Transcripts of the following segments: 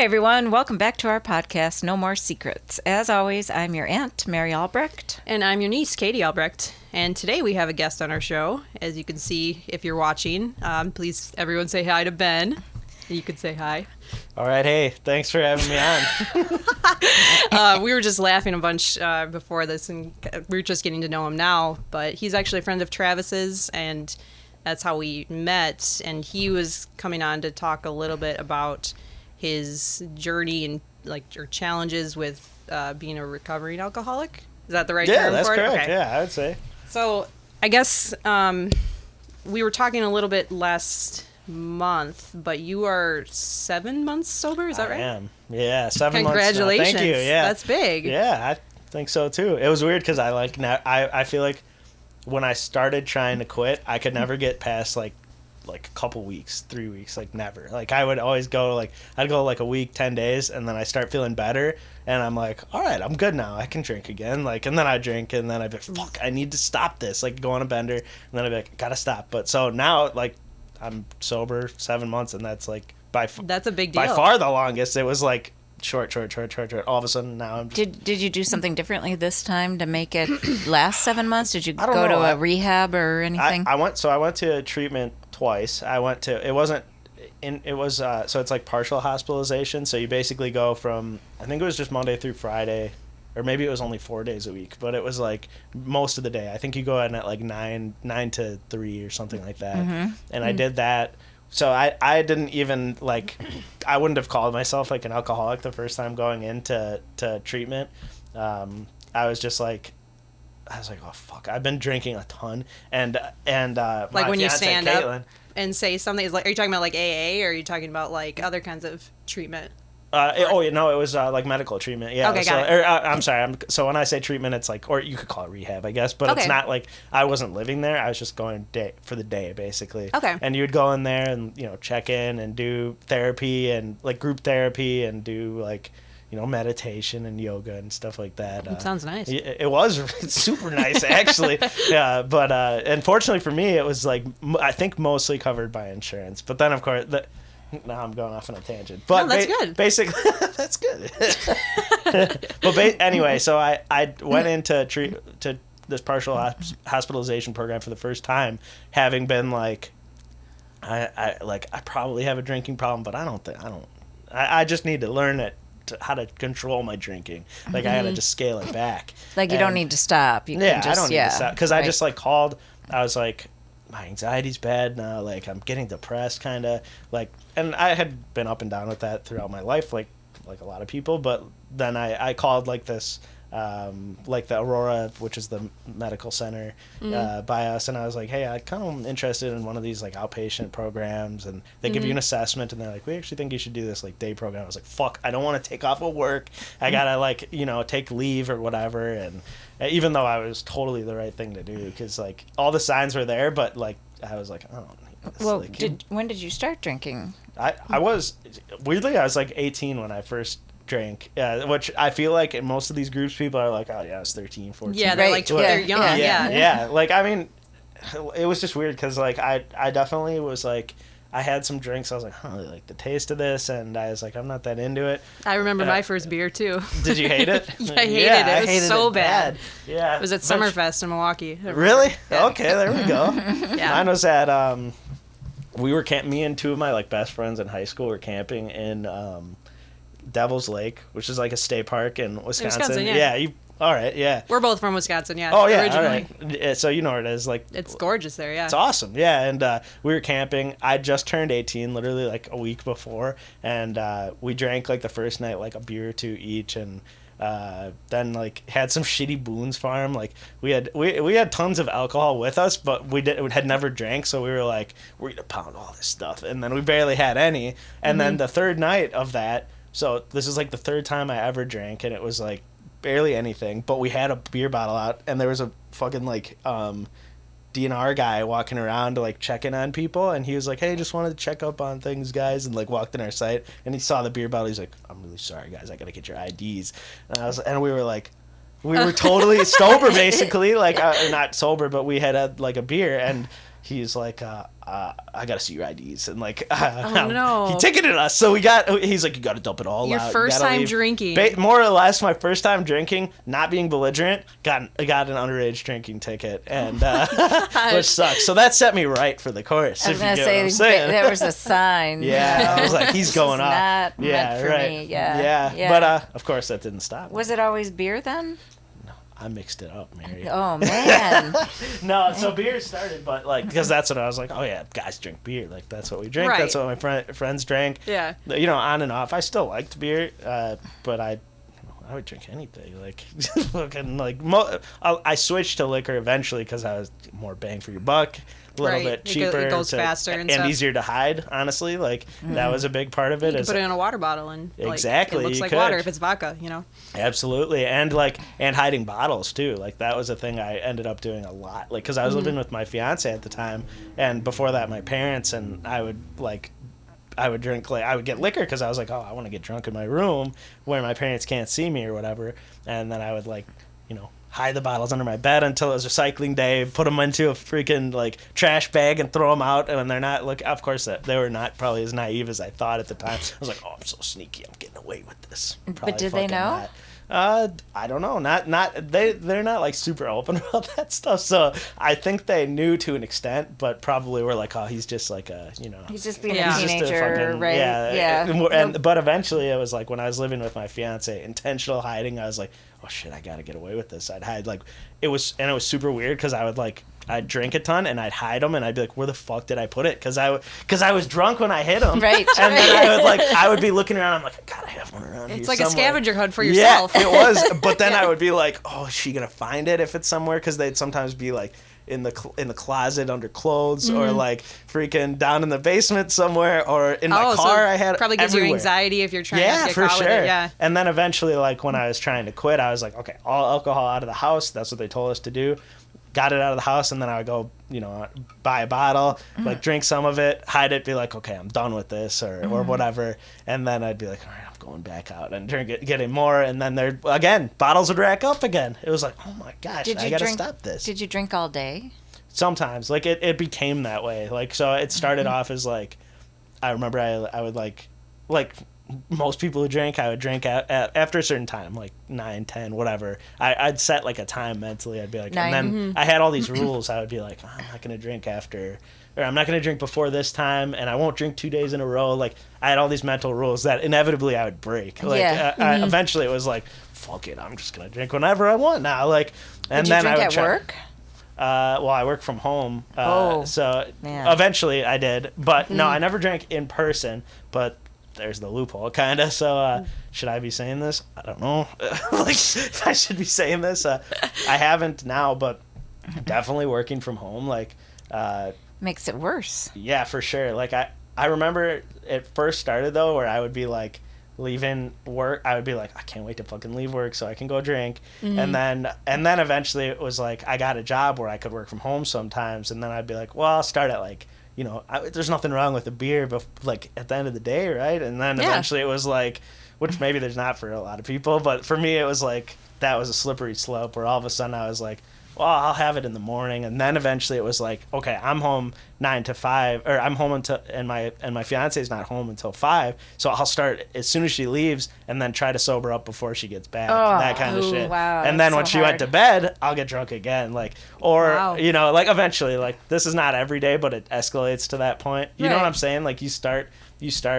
Hi, everyone. Welcome back to our podcast, No More Secrets. As always, I'm your aunt, Mary Albrecht. And I'm your niece, Katie Albrecht. And today we have a guest on our show. As you can see, if you're watching, please, everyone say hi to Ben. You could say hi. All right. Hey, thanks for having me on. We were just laughing a bunch before this, and we're just getting to know him now. But he's actually a friend of Travis's, and that's how we met. And he was coming on to talk a little bit about his journey and or challenges with being a recovering alcoholic. Is that the right term for it? Yeah, that's correct. Okay. Yeah, I would say. So I guess we were talking a little bit last month, but you are 7 months sober. Is that right? I am. Yeah, 7 months. Congratulations. Thank you. Yeah, that's big. Yeah, I think so too. It was weird because I feel like when I started trying to quit, I could never get past like a couple weeks, 3 weeks, never. I would always go I'd go a week, 10 days, and then I start feeling better, and I'm like, all right, I'm good now. I can drink again. And then I drink, and then I'd be like, fuck, I need to stop this. Go on a bender, and then I'd be like, gotta stop. But so now I'm sober 7 months, and that's that's a big deal. By far the longest. It was short. All of a sudden now I'm. Did you do something differently this time to make it last 7 months? Did you go know. to a rehab or anything? I went to treatment twice. So it's partial hospitalization. So you basically go from, I think it was just Monday through Friday, or maybe it was only 4 days a week, but it was most of the day. I think you go in at 9 to 3 or something like that. Mm-hmm. And I did that. So I didn't even I wouldn't have called myself an alcoholic the first time going into treatment. I was just oh fuck, I've been drinking a ton, and my when you fiance, stand Caitlin, up and say something, are you talking about AA, or are you talking about other kinds of treatment? it was medical treatment. Yeah. Okay, so, got it. I'm sorry. So when I say treatment, it's or you could call it rehab, I guess. But Okay. It's not I wasn't living there. I was just going for the day, basically. Okay. And you would go in there and check in and do therapy and group therapy and do meditation and yoga and stuff like that. It sounds nice. It was super nice, actually. Yeah, but unfortunately for me, it was I think mostly covered by insurance. But then, of course, now I'm going off on a tangent. But no, that's good. Basically, that's good. But anyway, so I went into this partial hospitalization program for the first time, having been I probably have a drinking problem, but I just need to learn how to control my drinking. I gotta just scale it back. You don't need to stop. You can just, I don't need to stop because right. I just called. I was my anxiety's bad now. I'm getting depressed, kind of and I had been up and down with that throughout my life, like a lot of people. But then I called this. The Aurora, which is the medical center by us, and I was like, hey, I kind of am interested in one of these outpatient programs, and they give you an assessment, and they're like, we actually think you should do this day program. I was like, fuck, I don't want to take off of work. I gotta take leave or whatever, and even though I was totally the right thing to do, because all the signs were there, but I was like, I don't need this. Well, when did you start drinking? I was weirdly I was 18 when I first drank, which I feel in most of these groups people are oh yeah, I was 13, 14. Yeah, they're Right. they're young. Yeah. I mean, it was just weird because I definitely was I had some drinks. I was I don't really like the taste of this, and I was I'm not that into it. I remember my first beer too. Did you hate it? Yeah, I hated it. It was so bad. Yeah. It was at Summerfest in Milwaukee. Really? Yeah. Okay, there we go. Yeah. Mine was at we were me and two of my best friends in high school were camping in Devil's Lake, which is a state park in Wisconsin. Yeah. All right, yeah. We're both from Wisconsin, yeah. Oh, yeah, originally. all right. Yeah, so you know where it is. It's gorgeous there, yeah. It's awesome, yeah. And we were camping. I just turned 18, literally a week before, and we drank the first night a beer or two each, and then had some shitty Boone's Farm. We had tons of alcohol with us, but we had never drank, so we were we're gonna pound all this stuff, and then we barely had any. And then the third night of that. So this is the third time I ever drank, and it was barely anything. But we had a beer bottle out, and there was a fucking DNR guy walking around checking on people, and he was hey, just wanted to check up on things, guys, and walked in our site, and he saw the beer bottle. He's I'm really sorry, guys, I gotta get your IDs. And we were totally sober, basically, not sober, but we had a beer, and he's like, I gotta see your IDs, and like, no. he ticketed us, so he's like, you gotta dump it all Your out. You first gotta time leave. drinking. More or less, my first time drinking, not being belligerent, got an underage drinking ticket, and which sucks. So that set me right for the course. I was if you going to get what I'm say, saying. there was a sign. Yeah, I was like, he's going This is off. not meant for me. Yeah. But of course that didn't stop. Was it always beer then? I mixed it up, Mary. Oh, man. No, so beer started, but like, because that's what I was like, oh yeah, guys drink beer, like that's what we drink, Right. that's what my friends drank. Yeah. You know, on and off. I still liked beer, but I would drink anything, like fucking like. I switched to liquor eventually because I was more bang for your buck. A little bit cheaper. It goes faster and stuff. easier to hide, honestly. Like, that was a big part of it. You can put it in a water bottle and Exactly, it looks you like could. water if it's vodka, you know? Absolutely. And hiding bottles too. Like, that was a thing I ended up doing a lot. Like, because I was living with my fiance at the time, and before that my parents, and I would drink, like, I would get liquor because I was like, oh, I want to get drunk in my room where my parents can't see me or whatever. And then I would, like, you know, hide the bottles under my bed until it was recycling day, put them into a freaking like trash bag and throw them out. And when they're not, look, of course they were not probably as naive as I thought at the time. I was like, oh, I'm so sneaky, I'm getting away with this. But did they know? I don't know. They're not like super open about that stuff. So I think they knew to an extent, but probably were like, oh, he's just like a, you know, He's just being Yeah. a he's just teenager, fucking- right? Yeah. But eventually it was like when I was living with my fiance, intentional hiding. I was like, oh shit, I gotta get away with this. I'd hide, like, it was super weird because I'd drink a ton and I'd hide them and I'd be like, where the fuck did I put it? Because I was drunk when I hit them. Right. And then I would be looking around. I'm like, I gotta have one around here. It's like somewhere. a scavenger hunt for yourself. Yeah, it was. But then I would be like, oh, is she gonna find it if it's somewhere? Because they'd sometimes be like in the closet under clothes, or like freaking down in the basement somewhere, or in my car. So I had probably gives everywhere. you anxiety if you're trying to get for caught sure. with it. Yeah. And then eventually, like when I was trying to quit, I was like, okay, all alcohol out of the house. That's what they told us to do. Got it out of the house, and then I would go, you know, buy a bottle, like drink some of it, hide it, be like, okay, I'm done with this, or whatever. And then I'd be like, all right, I'm going back out and drink it, getting more. And then bottles would rack up again. It was like, oh my gosh, I gotta stop this. Did you drink all day? Sometimes, like it became that way. Like, so it started off as like, I remember I would like most people who drink, I would drink after a certain time, like 9, 10, whatever. I'd set like a time mentally. I'd be like, 9. and then I had all these rules. I would be like, oh, I'm not gonna drink after, or I'm not gonna drink before this time, and I won't drink 2 days in a row. Like, I had all these mental rules that inevitably I would break. Like, eventually it was like, fuck it, I'm just gonna drink whenever I want now. Like, and Did then you I drink would at try. work? Well, I work from home, so man. eventually I did. But no, I never drank in person. But there's the loophole, kind of. So should I be saying this? I don't know. Like, if I should be saying this. I haven't now, but definitely working from home. Like, Makes it worse. yeah, for sure. Like, I remember it first started, though, where I would be like, leaving work, I would be like, I can't wait to fucking leave work so I can go drink. And then eventually it was like, I got a job where I could work from home sometimes, and then I'd be like, well, I'll start at like, you know, there's nothing wrong with a beer, but like at the end of the day, right? And then eventually it was like, which maybe there's not for a lot of people, but for me it was like, that was a slippery slope where all of a sudden I was like, well, I'll have it in the morning. And then eventually it was like, okay, I'm home 9 to 5, or I'm home until, and my fiance's not home until 5. So I'll start as soon as she leaves and then try to sober up before she gets back. That kind of shit. Wow, and then that's when so she went to bed, I'll get drunk again. Like, or, you know, like eventually, like, this is not every day, but it escalates to that point. You know what I'm saying? Like, you start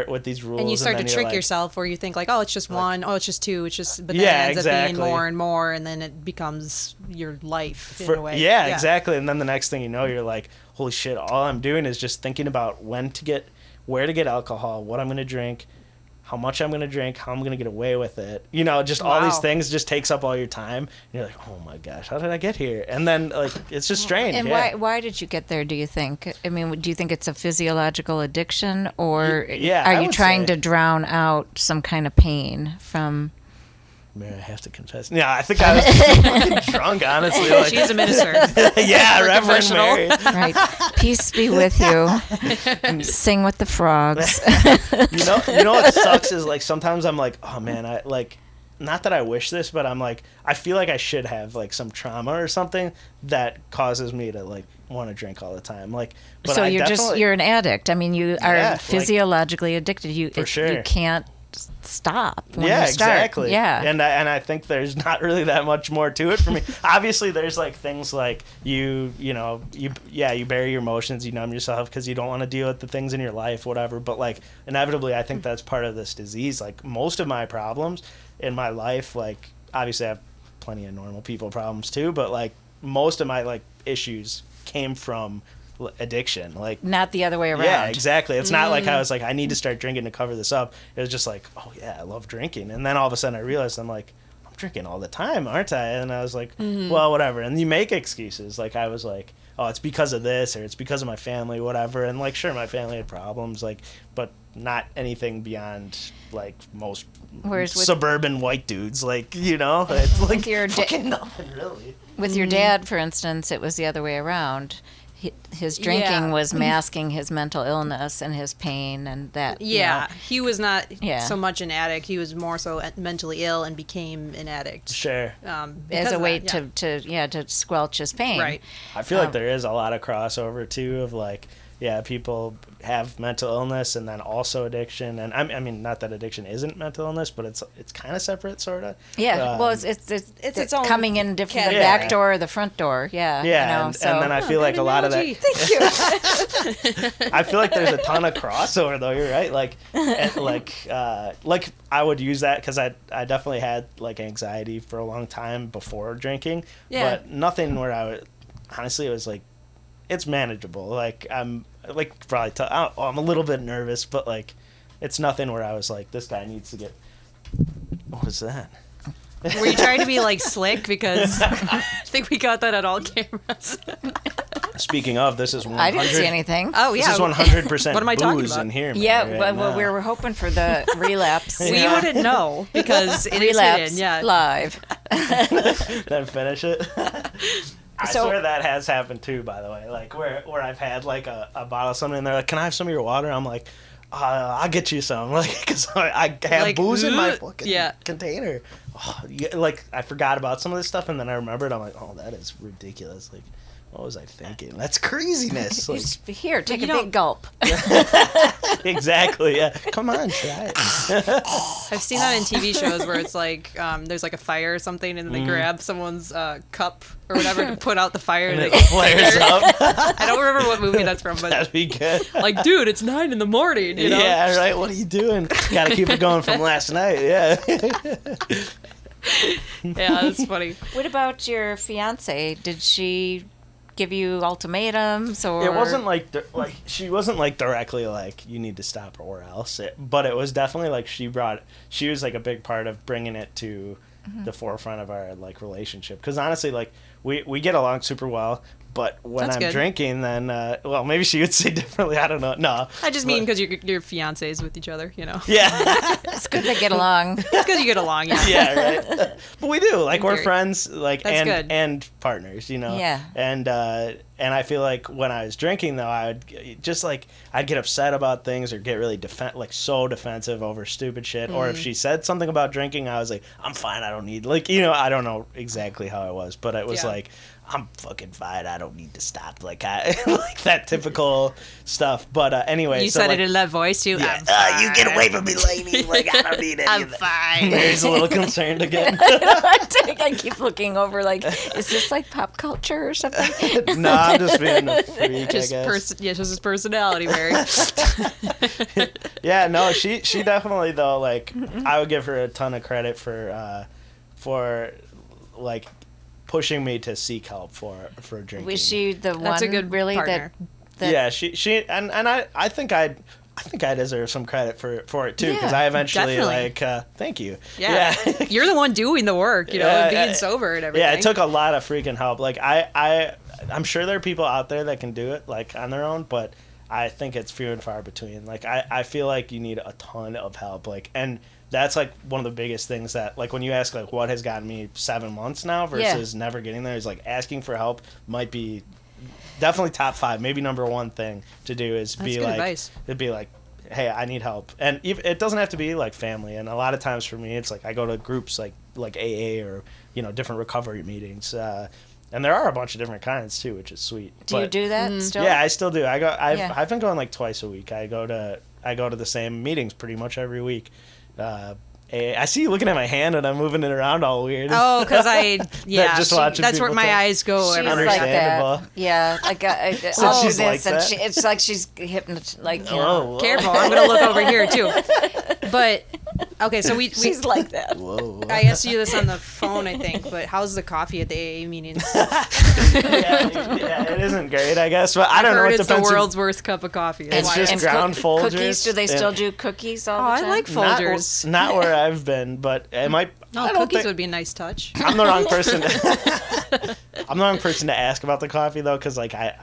with these rules, and you start to trick like, yourself, where you think like, oh, it's just one, oh, it's just two, it's just, but then Yeah, it ends up exactly. being more and more, and then it becomes your life in a way. Yeah, exactly. And then the next thing you know, you're like, holy shit, all I'm doing is just thinking about where to get alcohol, what I'm going to drink, how much I'm going to drink, how I'm going to get away with it. You know, just all these things just takes up all your time. And you're like, oh my gosh, how did I get here? And then, like, it's just strange. And why did you get there, do you think? I mean, do you think it's a physiological addiction, or are you trying to drown out some kind of pain from... Man, I have to confess. Yeah, I think I was fucking drunk, honestly. Like, She's a minister. Yeah, Reverend Mary. Right. Peace be with you. Sing with the frogs. You know what sucks is, like, sometimes I'm like, oh man, not that I wish this, but I'm like, I feel like I should have like some trauma or something that causes me to like want to drink all the time. Like, but so you're an addict. I mean, you are physiologically addicted. You can't stop when you start. Exactly. Yeah. And I think there's not really that much more to it for me. Obviously, there's like things like you bury your emotions, you numb yourself because you don't want to deal with the things in your life, whatever. But like inevitably, I think that's part of this disease. Like most of my problems in my life, like obviously I have plenty of normal people problems too, but like most of my like issues came from addiction, like not the other way around. Yeah, exactly. It's not like I was like, I need to start drinking to cover this up. It was just like, oh yeah, I love drinking. And then all of a sudden I realized I'm like, I'm drinking all the time, aren't I? And I was like, well, whatever. And you make excuses. Like I was like, oh, it's because of this, or it's because of my family, whatever. And like, sure, my family had problems, like, but not anything beyond like most suburban white dudes, like, you know, it's like fucking nothing really. With your dad, for instance, it was the other way around. His drinking was masking his mental illness and his pain and that. Yeah, he was not so much an addict. He was more so mentally ill and became an addict. Sure. As a way to squelch his pain. Right. I feel like there is a lot of crossover too of like, people have mental illness and then also addiction, and I mean, not that addiction isn't mental illness, but it's kind of separate, sort of. Yeah, well, it's its own coming in different, the back door or the front door. Yeah, yeah, and then I feel like a lot of that. Thank you. I feel like there's a ton of crossover, though. You're right. Like I would use that because I definitely had like anxiety for a long time before drinking, but nothing where I would. Honestly, it was like, it's manageable. Like I'm like probably I'm a little bit nervous, but like it's nothing where I was like, this guy needs to get. What was that? Were you trying to be like slick? Because I think we got that on all cameras. Speaking of, this is 100. I didn't see anything. Oh yeah, this is 100% what am I talking booze about? in here. Man, yeah, right well, we were hoping for the relapse. We wouldn't know because it relapse is hidden. Yeah, live. Then finish it. I swear that has happened too, by the way. Like where I've had like a bottle of something and they're like, "Can I have some of your water?" I'm like, "I'll get you some," like because I have like, booze in my fucking container. Oh, like I forgot about some of this stuff and then I remembered. I'm like, "Oh, that is ridiculous!" Like, what was I thinking? That's craziness. Like, here, take a big gulp. Exactly. Yeah. Come on, try it. I've seen that in TV shows where it's like there's like a fire or something, and then they grab someone's cup or whatever to put out the fire, and it flares up. I don't remember what movie that's from, but that'd be good. Like, dude, it's 9 a.m. You know? Yeah, right. What are you doing? Got to keep it going from last night. Yeah. Yeah, that's funny. What about your fiance? Did she give you ultimatums, or it wasn't like she wasn't like directly like you need to stop or else, but it was definitely like she was like a big part of bringing it to the forefront of our like relationship, because honestly like we get along super well, but when I'm drinking, then well, maybe she would say differently. I don't know. No, I just mean because your fiancés with each other, you know. Yeah, it's good they get along. It's good you get along. Yeah. Yeah, right. But we do, like, we're friends, like, and partners, you know. Yeah. And I feel like when I was drinking, though, I would just like I'd get upset about things or get really so defensive over stupid shit. Or if she said something about drinking, I was like, I'm fine. I don't need, like, you know, I don't know exactly how it was, but it was like, I'm fucking fine. I don't need to stop. Like like that typical stuff. But anyway, you said it in that voice too. Yeah. You get away from me, lady. Like I don't need any of that. I'm fine. Mary's a little concerned again. I keep looking over. Like, is this like pop culture or something? No, I'm just being a freak. Just I guess. Just his personality, Mary. Yeah. No. She definitely though. Like I would give her a ton of credit for like pushing me to seek help for drinking. Was she the one? That's a good really partner. that yeah, she and I think I deserve some credit for it too, because I eventually definitely. Thank you. Yeah. You're the one doing the work, you know, being sober and everything. Yeah, it took a lot of freaking help. Like I'm sure there are people out there that can do it like on their own, but I think it's few and far between. Like I feel like you need a ton of help. Like, and that's like one of the biggest things that, like, when you ask like what has gotten me 7 months now versus never getting there, is like asking for help might be definitely top 5, maybe number 1 thing to do is That's good advice. It'd be like, hey, I need help. And it doesn't have to be like family. And a lot of times for me, it's like I go to groups like AA or, different recovery meetings. And there are a bunch of different kinds too, which is sweet. Do you do that still? Yeah, I still do. I've been going like twice a week. I go to the same meetings pretty much every week. I see you looking at my hand and I'm moving it around all weird. Oh, because that's where my eyes go. She's like that. Yeah, so she's like that. It's like she's hypnotized. Like, careful, I'm gonna look over here too. But okay, so she's like that. Whoa. I asked you this on the phone, I think. But how's the coffee at the AA meetings? yeah, it isn't great, I guess. But I don't know. It's the world's worst cup of coffee. It's just ground Folgers. Cookies? Do they still do cookies all the time? I like Folgers. Not where I've been, but it might. No, cookies would be a nice touch. I'm the wrong person. I'm the wrong person to ask about the coffee though, because like I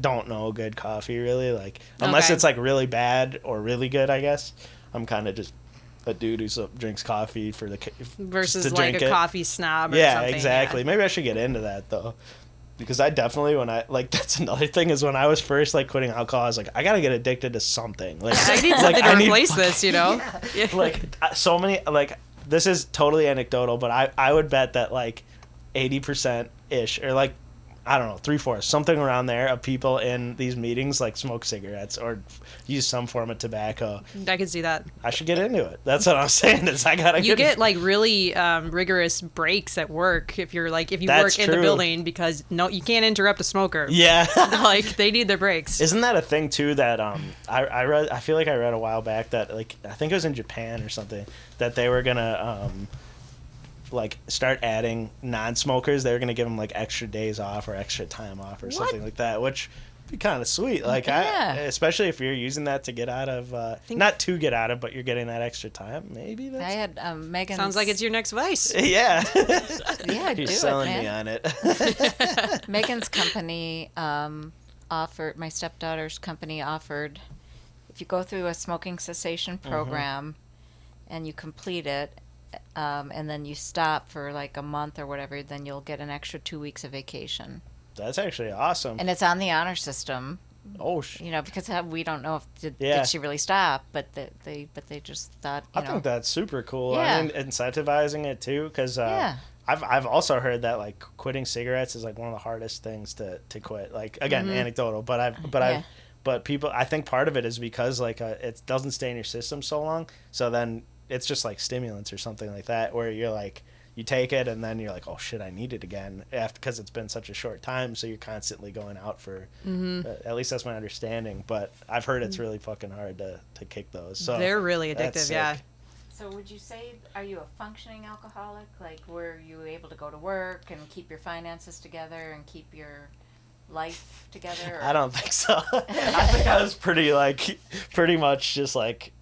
don't know good coffee really, like unless it's like really bad or really good. I guess I'm kind of just a dude who drinks coffee for the versus like a coffee snob. Or yeah, something. Exactly. Yeah. Maybe I should get into that though. Because I definitely, that's another thing is when I was first like quitting alcohol, I was like, I gotta get addicted to something. Like I need something to replace this, Yeah. Like so many, like this is totally anecdotal, but I would bet that like 80% ish, or like I don't know, 3/4, something around there of people in these meetings like smoke cigarettes or use some form of tobacco. I can see that. I should get into it. That's what I'm saying. Is I gotta. You get like really rigorous breaks at work if you work in the building because you can't interrupt a smoker. Yeah. Like they need their breaks. Isn't that a thing too that I read? I feel like I read a while back that like I think it was in Japan or something that they were gonna like start adding non-smokers. They were gonna give them like extra days off or extra time off or something like that, which would be kind of sweet. Like especially if you're using that to get out of not to get out of, but you're getting that extra time. Maybe that's... I had Megan. Sounds like it's your next vice. Yeah. Yeah, you're selling me on it. Megan's company offered, my stepdaughter's company offered, if you go through a smoking cessation program and you complete it. And then you stop for like a month or whatever, then you'll get an extra 2 weeks of vacation. That's actually awesome. And it's on the honor system. Oh, because we don't know if did she really stop, but they just thought. I think that's super cool. Yeah. I mean, incentivizing it too, because I've also heard that like quitting cigarettes is like one of the hardest things to quit. Like again, anecdotal, but people, I think part of it is because like it doesn't stay in your system so long, so then. It's just like stimulants or something like that where you're like you take it and then you're like, oh shit, I need it again because it's been such a short time, so you're constantly going out for at least that's my understanding, but I've heard it's really fucking hard to kick those. So they're really addictive. Yeah. So would you say, are you a functioning alcoholic? Like were you able to go to work and keep your finances together and keep your life together? Or? I don't think so. I think I was pretty much just like,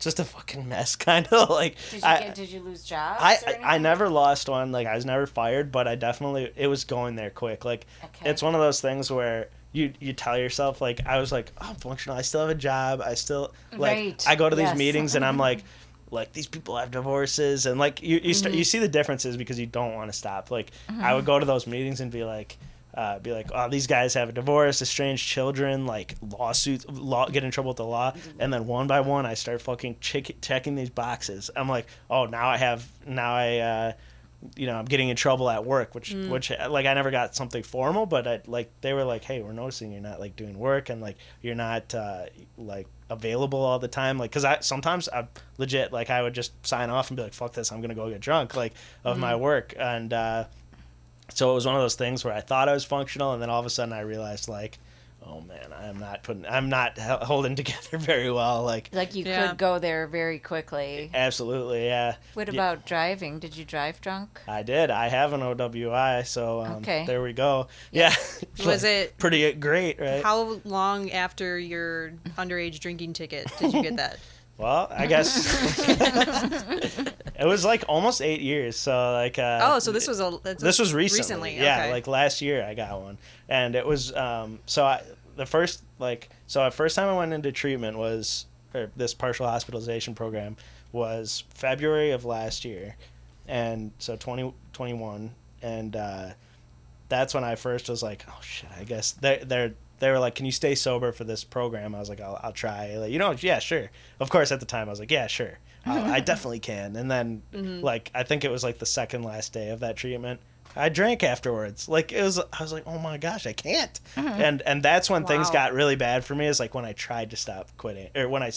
just a fucking mess, kind of like. Did you lose jobs? I never lost one. Like I was never fired, but it was going there quick. Like It's one of those things where you tell yourself like I was like, oh, I'm functional. I still have a job. I still I go to these meetings and I'm like these people have divorces and like you see the differences because you don't want to stop. Like I would go to those meetings and be like, oh, these guys have a divorce, estranged children, like lawsuits, get in trouble with the law, and then one by one I start fucking checking these boxes. I'm like, oh, now I'm getting in trouble at work, which like I never got something formal, but they were like, hey, we're noticing you're not like doing work and like you're not like available all the time, like because sometimes I legit like I would just sign off and be like, fuck this, I'm gonna go get drunk like of my work. And so it was one of those things where I thought I was functional, and then all of a sudden I realized, like, oh man, I'm not holding together very well. Like you could go there very quickly. Absolutely, yeah. What about driving? Did you drive drunk? I did. I have an OWI, so there we go. Yeah. Was it pretty great, right? How long after your underage drinking ticket did you get that? Well, I guess it was like almost 8 years. So like. So this was recently. Yeah, okay. like last year I got one, and it was the first time I went into treatment this partial hospitalization program was February of last year, and so 2021, and that's when I first was like, oh shit, I guess they were like, can you stay sober for this program? I was like, I'll try. Like, yeah, sure. Of course, at the time, I was like, yeah, sure. I definitely can. And then, like, I think it was like the second last day of that treatment, I drank afterwards. Like, I was like, oh my gosh, I can't. And that's when things got really bad for me, is like when I tried to stop quitting, or when I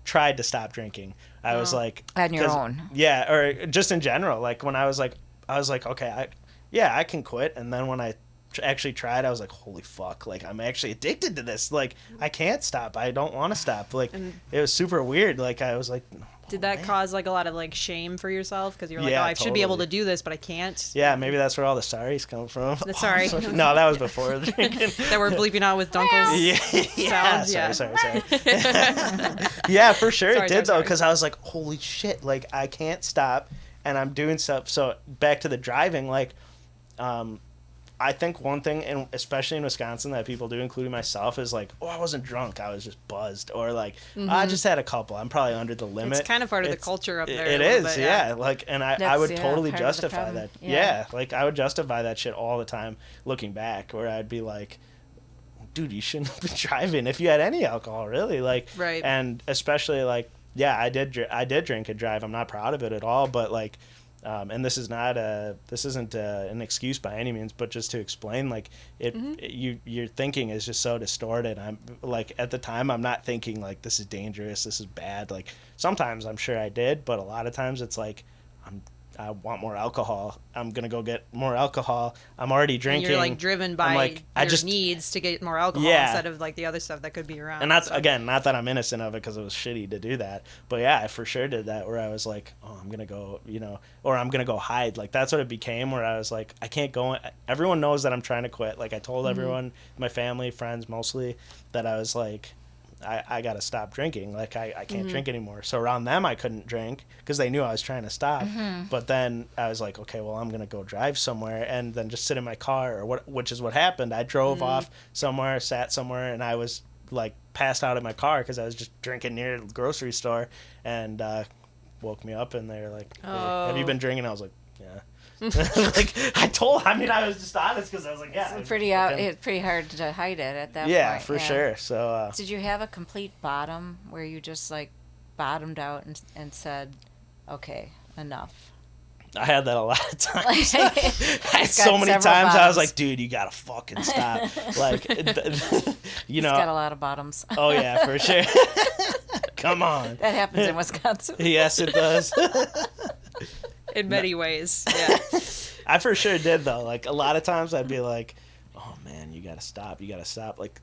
tried to stop drinking. I was like, on your own. Yeah, or just in general. Like, when I was like, okay, I can quit. And then when I actually tried, I was like, holy fuck, like, I'm actually addicted to this. Like, I can't stop. I don't want to stop. Like, it was super weird. Like, I was like, did that cause like a lot of like shame for yourself, because you're like, I should be able to do this, but I can't? Yeah, maybe that's where all the sorries come from. Sorry. No, that was before the drinking. That we're bleeping out with Dunkel's sounds. Sorry. Yeah, for sure it did though, because I was like, holy shit, like, I can't stop, and I'm doing stuff. So back to the driving, like, I think one thing, and especially in Wisconsin, that people do, including myself, is like, I wasn't drunk, I was just buzzed, or like, I just had a couple, I'm probably under the limit. It's kind of part of the culture up there. It is, yeah. Like, and I would totally justify that. Yeah, like, I would justify that shit all the time, looking back, where I'd be like, dude, you shouldn't have been driving if you had any alcohol, really. Like, right. And especially like, yeah, I did drink and drive. I'm not proud of it at all, but like, and this isn't an excuse by any means, but just to explain, like, your thinking is just so distorted. I'm like, at the time, I'm not thinking like, this is dangerous, this is bad. Like, sometimes I'm sure I did, but a lot of times it's like, I want more alcohol. I'm gonna go get more alcohol. I'm already drinking. And you're like driven by your needs to get more alcohol instead of like the other stuff that could be around. And that's again, not that I'm innocent of it, because it was shitty to do that. But yeah, I for sure did that, where I was like, I'm gonna go, or I'm gonna go hide. Like, that's what it became, where I was like, I can't go. Everyone knows that I'm trying to quit. Like, I told everyone, my family, friends mostly, that I was like, I got to stop drinking. Like, I can't drink anymore. So around them, I couldn't drink because they knew I was trying to stop. But then I was like, okay, well, I'm going to go drive somewhere and then just sit in my car, which is what happened. I drove off somewhere, sat somewhere, and I was like passed out in my car because I was just drinking near the grocery store, and woke me up, and they're like, hey, have you been drinking? I was like, yeah. Like, I was just honest, because I was like, yeah. It's pretty hard to hide it at that point. Yeah, for sure. So did you have a complete bottom where you just like bottomed out and said, okay, enough? I had that a lot of times. I had so many times bottoms. I was like, dude, you gotta fucking stop. Like, He's got a lot of bottoms. Oh yeah, for sure. Come on. That happens in Wisconsin. Yes, it does. In many ways, yeah. I for sure did, though. Like, a lot of times I'd be like, oh man, you gotta stop. Like,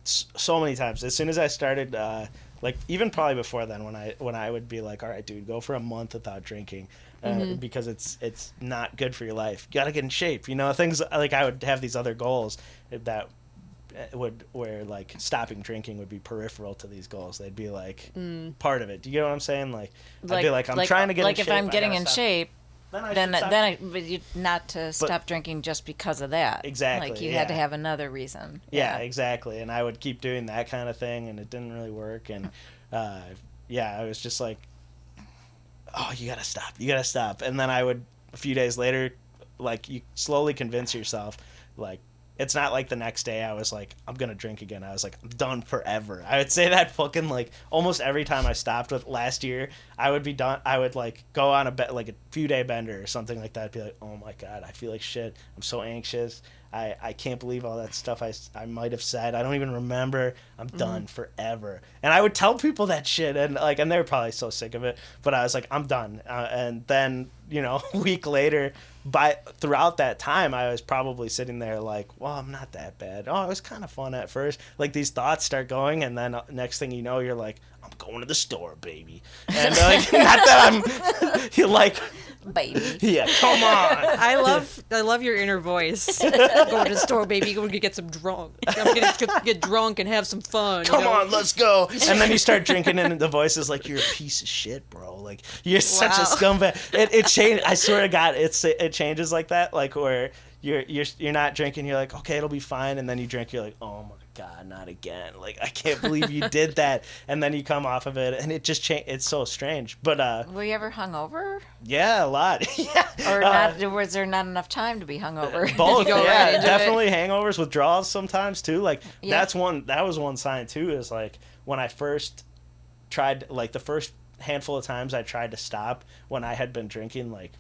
so many times. As soon as I started, like, even probably before then, when I would be like, all right, dude, go for a month without drinking, because it's not good for your life. You gotta get in shape. Things like, I would have these other goals that where like stopping drinking would be peripheral to these goals. They'd be like part of it. Do you get what I'm saying? Like, I'd be like, I'm trying to get in shape. Like, if I'm getting in shape, then not to stop drinking just because of that. Exactly. Like, you had to have another reason. Yeah, exactly. And I would keep doing that kind of thing, and it didn't really work. And I was just like, oh, you gotta stop. And then I would, a few days later, like, you slowly convince yourself, like, it's not like the next day I was like, I'm going to drink again. I was like, I'm done forever. I would say that fucking, like, almost every time I stopped with last year, I would be done. I would, like, go on a few day bender or something like that. I'd be like, oh my God, I feel like shit. I'm so anxious. I can't believe all that stuff I might have said. I don't even remember. I'm done forever. And I would tell people that shit, and they were probably so sick of it. But I was like, I'm done. And then, a week later, throughout that time, I was probably sitting there like, well, I'm not that bad. Oh, it was kind of fun at first. Like, these thoughts start going, and then next thing you know, you're like, I'm going to the store, baby. And like, not that you're like, baby. Yeah, come on. I love your inner voice. Go to the store, baby. Go get some drunk. I'm gonna get drunk and have some fun. Come on, let's go. And then you start drinking, and the voice is like, you're a piece of shit, bro. Like, you're such a scumbag. It changed. I swear to God, it changes like that. Like, where you're not drinking, you're like, okay, it'll be fine, and then you drink, you're like, oh my God, not again. Like, I can't believe you did that. And then you come off of it, and it just it's so strange. But were you ever hungover? yeah, a lot. Yeah. Or not? Was there not enough time to be hungover? Both. go Yeah, right into definitely hangovers, withdrawals sometimes too. Like Yeah. that was one sign too. Is like when I first tried, like the first handful of times I tried to stop when I had been drinking like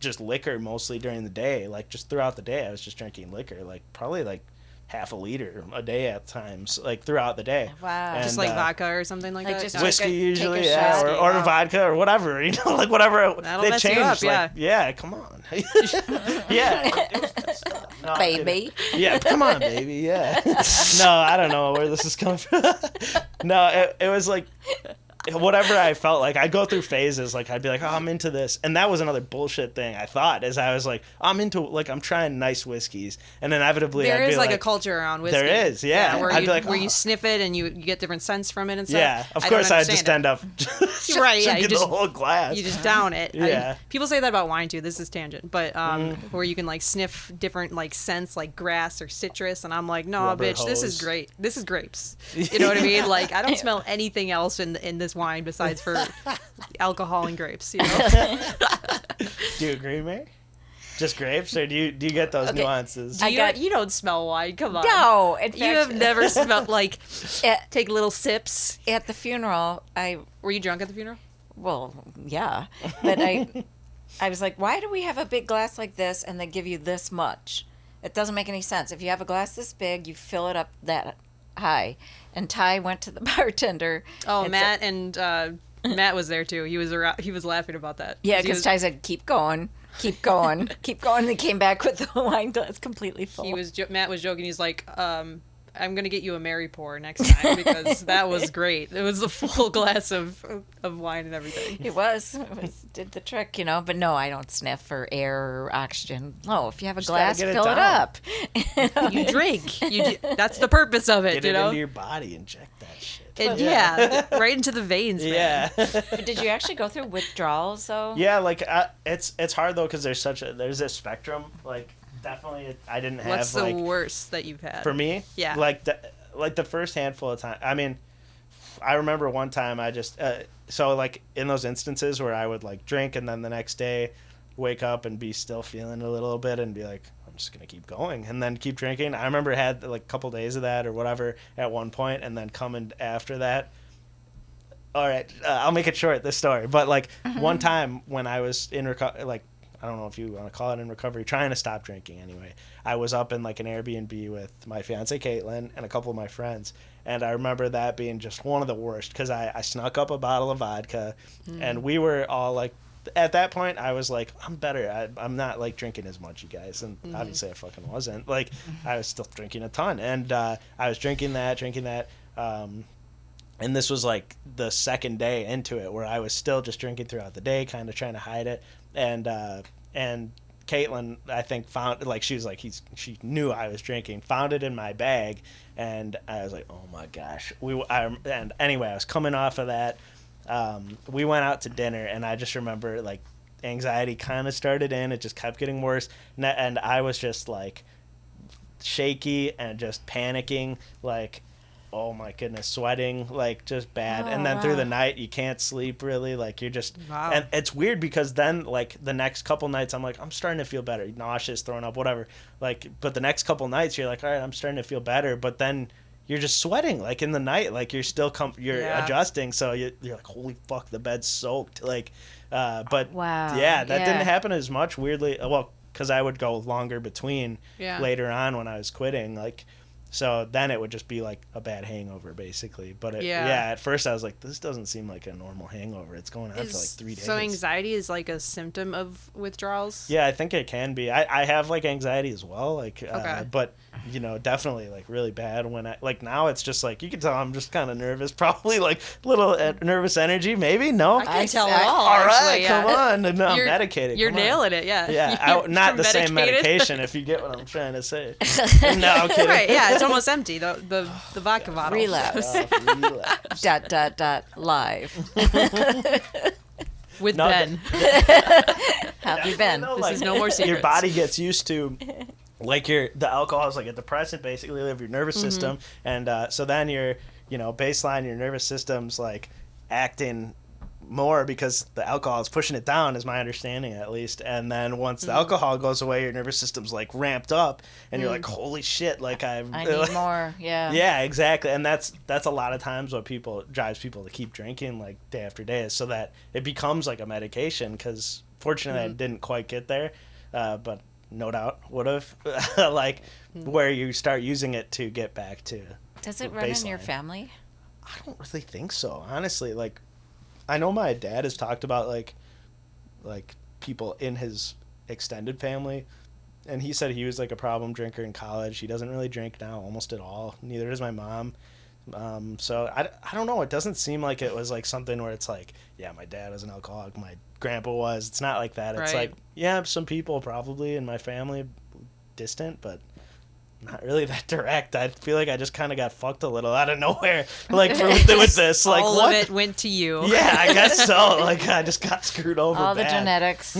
just liquor mostly during the day, like just throughout the day I was just drinking liquor, like probably like half a liter a day at times, like throughout the day. Wow. And, Just like vodka or something like Like that. just No. whiskey take a usually, shot. or Wow. vodka or whatever, you know, like whatever. That'll They mess you changed, up, like, yeah, come on. Yeah. It was good stuff. No, I'm kidding. Baby. Yeah, come on, baby. Yeah. No, I don't know where this is coming from. No, it was like whatever I felt like. I'd go through phases. Like I'd be like, oh, I'm into this, and that was another bullshit thing I thought. Is I was like, I'm into, like, I'm trying nice whiskeys, and inevitably There I'd be is like a culture around whiskey. There is, yeah. where I'd you be like, where oh. you sniff it and you get different scents from it and stuff. Yeah, of I don't course I'd just understand end up Right, yeah, you drinking just- the whole glass. You just down it. Yeah. People say that about wine too. This is tangent, but where you can like sniff different like scents, like grass or citrus, and I'm like, no, Rubber bitch, this is hose. great. This is grapes. You know what I mean? Like, I don't smell anything else in this wine besides for alcohol and grapes. You know? Do you agree, Mary? Just grapes, or do you get those Okay. nuances? You don't smell wine. Come on. No, in You have fact, never smelled like at, take little sips. at the funeral, Were you drunk at the funeral? well, yeah, but I was like, why do we have a big glass like this and they give you this much? It doesn't make any sense. If you have a glass this big, you fill it up that high. And Ty went to the bartender. Oh, and Matt said, and Matt was there too. He was around, he was laughing about that. yeah, He because was- Ty said, keep going, keep going, keep going. And he came back with the wine glass completely full. Matt was joking. He's like, I'm gonna get you a Mary pour next time because that was great. It was a full glass of wine and everything. It was did the trick, you know. But no, I don't sniff for air or oxygen. No, if you have a gotta glass, get it fill it down. up. You drink. That's the purpose of it. Get you it know. into your body, inject that shit. Yeah, right into the veins. Man. Yeah. Did you actually go through withdrawals though? Yeah, like it's hard though because there's this spectrum. Like definitely, I didn't have What's the like worst that you've had? for me. Yeah. Like the first handful of time. I mean, I remember one time I just so like in those instances where I would like drink and then the next day wake up and be still feeling a little bit and be like, I'm just gonna keep going and then keep drinking. I remember I had like a couple days of that or whatever at one point, and then coming after that. All right, I'll make it short, this story. But like one time when I was in like I don't know if you want to call it in recovery, trying to stop drinking anyway. I was up in like an Airbnb with my fiance Caitlin and a couple of my friends, and I remember that being just one of the worst because I snuck up a bottle of vodka, and we were all like, at that point I was like, I'm better. I'm not like drinking as much, you guys, and obviously I fucking wasn't. Like I was still drinking a ton, and I was drinking that. And this was like the second day into it where I was still just drinking throughout the day, kind of trying to hide it. And Caitlin, I think, found, like, she was like, she knew I was drinking, found it in my bag, and I was like, oh my gosh. And anyway, I was coming off of that. We went out to dinner, and I just remember, like, anxiety kind of started in. It just kept getting worse, and I was just like shaky and just panicking, like, oh my goodness, sweating, like just bad. And then through the night you can't sleep really, like you're just and it's weird because then like the next couple nights I'm like, I'm starting to feel better, nauseous, throwing up, whatever, like, but the next couple nights you're like, all right, I'm starting to feel better, but then you're just sweating like in the night, like you're still adjusting, so you're like, holy fuck, the bed's soaked, like but Wow. yeah, that Yeah. didn't happen as much, weirdly, well, because I would go longer between later on when I was quitting, like. So then it would just be like a bad hangover, basically. But at first I was like, this doesn't seem like a normal hangover. It's going on for like 3 days. So anxiety is like a symptom of withdrawals? Yeah, I think it can be. I have like anxiety as well, like, Okay. but you know, definitely like really bad when I like now it's just like you can tell I'm just kind of nervous, probably like little nervous energy, maybe. No, I can't tell at all. all right, actually, come on. No, I'm You're- medicated. You're come on. nailing it, yeah. Yeah, not the same medicated. medication, if you get what I'm trying to say. No, I'm kidding. Right, yeah, it's almost empty. The vodka bottle. Relapse. Relapse. Live. With No, Ben. Have you been? No, This like, is no more secrets. your body gets used to like the alcohol is like a depressant basically of your nervous system, and so then your baseline, your nervous system's like acting more because the alcohol is pushing it down, is my understanding at least. And then once the alcohol goes away, your nervous system's like ramped up, and you're like, holy shit, like I need more. Yeah, exactly. And that's a lot of times what drives people to keep drinking like day after day, is so that it becomes like a medication. Because fortunately I didn't quite get there, but no doubt would have like where you start using it to get back to Does it run in your family? I don't really think so, honestly. Like, I know my dad has talked about like people in his extended family, and he said he was like a problem drinker in college. He doesn't really drink now almost at all. Neither does my mom. So I don't know. It doesn't seem like it was like something where it's like, yeah, my dad was an alcoholic, my grandpa was. It's not like that. It's like, yeah, some people probably in my family distant, but not really that direct. I feel like I just kind of got fucked a little out of nowhere, like with this. Like, all what? of it went to you. Yeah, I guess so. Like, I just got screwed over. All the bad. genetics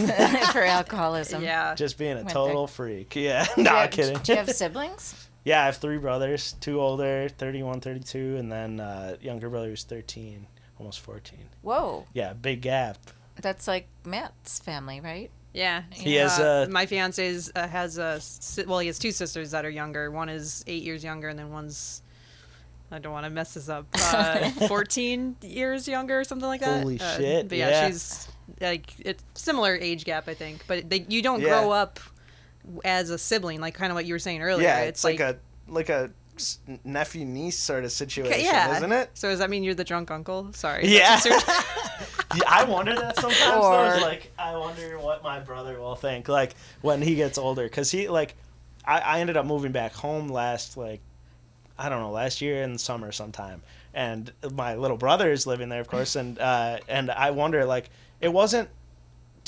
for alcoholism. Yeah. Just being a Went total freak. Yeah, no, kidding. Do you have siblings? Yeah, I have 3 brothers, 2 older, 31, 32, and then younger brother who's 13, almost 14. Whoa. Yeah, big gap. That's like Matt's family, right? Yeah. He has my fiance has he has 2 sisters that are younger. One is 8 years younger, and then one's, I don't want to mess this up, 14 years younger or something like that. Holy shit. But yeah, she's like, it's similar age gap, I think. But you don't grow up as a sibling, like kind of what you were saying earlier. Yeah, it's like a nephew niece sort of situation, isn't it? So does that mean you're the drunk uncle? Sorry. Yeah. Yeah, I wonder that sometimes. Or like, I wonder what my brother will think like when he gets older, because he like, I ended up moving back home last year in the summer sometime, and my little brother is living there, of course, and I wonder, like, it wasn't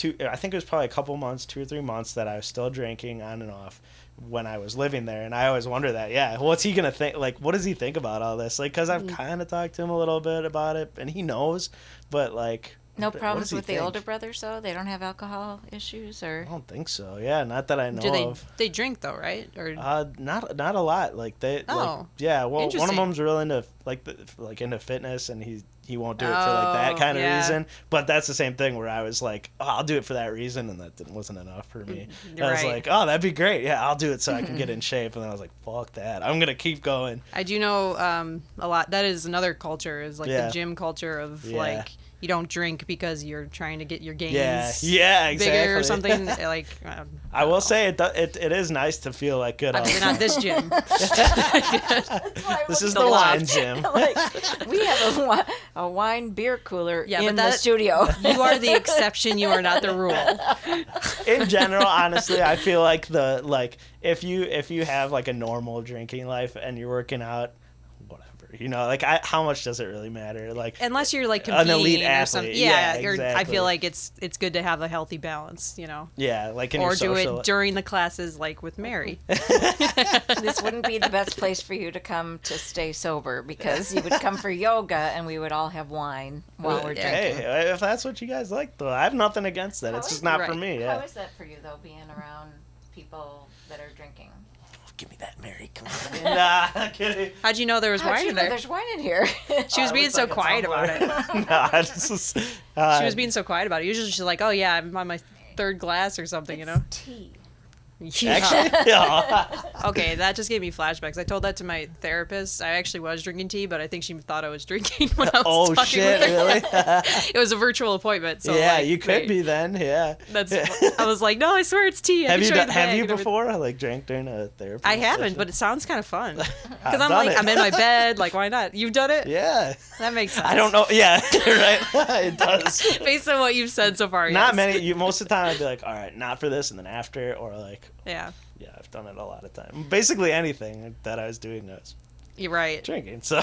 I think it was probably a couple months, 2 or 3 months, that I was still drinking on and off when I was living there. And I always wonder that, what's he going to think? Like, what does he think about all this? Like, because I've kind of talked to him a little bit about it, and he knows, but, like... No problems with the older brothers, though? They don't have alcohol issues, or... I don't think so. Yeah, not that I know of. They drink, though, right? Or not a lot. Like, they... Oh, well, one of them's real into, into fitness, and he won't do it for, that kind of reason. But that's the same thing where I was like, oh, I'll do it for that reason, and that wasn't enough for me. I was like, oh, that'd be great. Yeah, I'll do it so I can get in shape. And then I was like, fuck that. I'm going to keep going. I do know a lot. That is another culture, is, like, the gym culture of, like... You don't drink because you're trying to get your gains exactly. bigger or something. Like, I will say it is nice to feel like good. Obviously not this gym. This is the wine gym. Like, we have a wine beer cooler in the studio. You are the exception. You are not the rule. In general, honestly, I feel like if you have like a normal drinking life and you're working out, like, how much does it really matter? Like, unless you're like competing, an elite or athlete, something. Exactly. I feel like it's good to have a healthy balance, Yeah, like in or your do social... it during the classes, like with Mary. This wouldn't be the best place for you to come to stay sober, because you would come for yoga and we would all have wine while we're drinking. Hey, if that's what you guys like, though, I have nothing against that. It's just not for me. Yeah. How is that for you, though, being around people that are drinking? Give me that, Mary. Come on. Nah, I'm kidding. How'd you know there was wine in there? There's wine in here. She was being so quiet about it. She was being so quiet about it. Usually she's like, oh, yeah, I'm on my 3rd glass or something, Tea. Yeah. Actually, yeah. Okay, that just gave me flashbacks. I told that to my therapist. I actually was drinking tea, but I think she thought I was drinking when I was talking shit, with her. really? It was a virtual appointment, so yeah, like, you could be then. Yeah, I was like, no, I swear it's tea. Have you before like drank during a therapy? I haven't, session? but it sounds kind of fun because I'm in my bed. Like, why not? You've done it? Yeah, that makes sense. I don't know. Yeah, right. It does. Based on what you've said so far, not many. Most of the time, I'd be like, all right, not for this, and then after, or like, yeah. Yeah, I've done it a lot of times. Basically anything that I was doing was You're right. drinking. So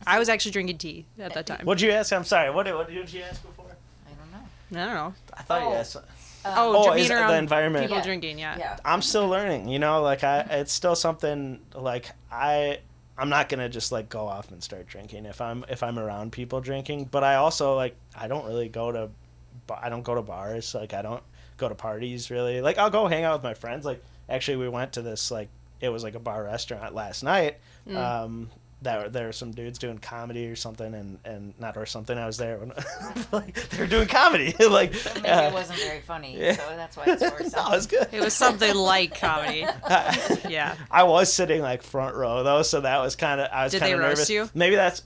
I was actually drinking tea at that time. What'd you ask? I'm sorry. What did you ask before? I don't know. I thought you asked. Being around the environment. people drinking. Yeah. I'm still learning. Like it's still something like I'm not gonna just like go off and start drinking if I'm around people drinking. But I also I don't really go to bars. Like I don't go to parties really. Like I'll go hang out with my friends. Like actually we went to this like it was like a bar restaurant last night. There were some dudes doing comedy or something, and not or something. I was there when like, they were doing comedy. Like Maybe it wasn't very funny, so that's why it's worse. No, it was good. It was something like comedy. Yeah. I was sitting like front row though, so that was kind of I was Did kind they of roast nervous. you? Maybe that's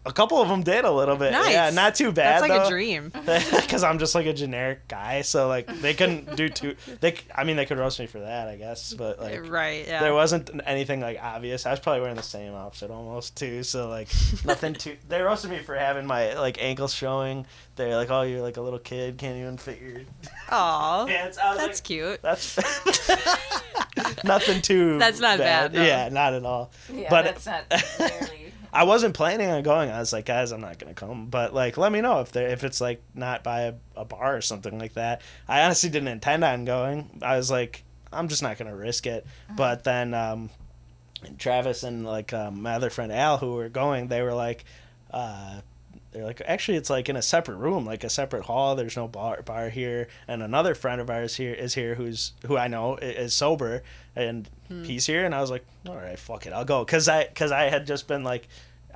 a couple of them did a little bit. Nice. Yeah, not too bad. That's like though. a dream. Because I'm just like a generic guy, so like they couldn't do too. They could roast me for that, I guess, but like Right, yeah. there wasn't anything like obvious. I was probably wearing the same outfit almost too, so like nothing too. They roasted me for having my like ankles showing. They're like, oh, you're like a little kid, can't even fit your Aw, pants. I was that's like, cute. That's nothing too. That's not bad, no. Yeah, not at all. Yeah, but that's not nearly. I wasn't planning on going. I was like, guys, I'm not gonna come. But like, let me know if it's like not by a bar or something like that. I honestly didn't intend on going. I was like, I'm just not gonna risk it. But then Travis and like my other friend Al, who were going, they were like, they're like, actually, it's like in a separate room, like a separate hall. There's no bar here. And another friend of ours is here, who I know is sober, and he's here. And I was like, all right, fuck it, I'll go, cause I had just been like,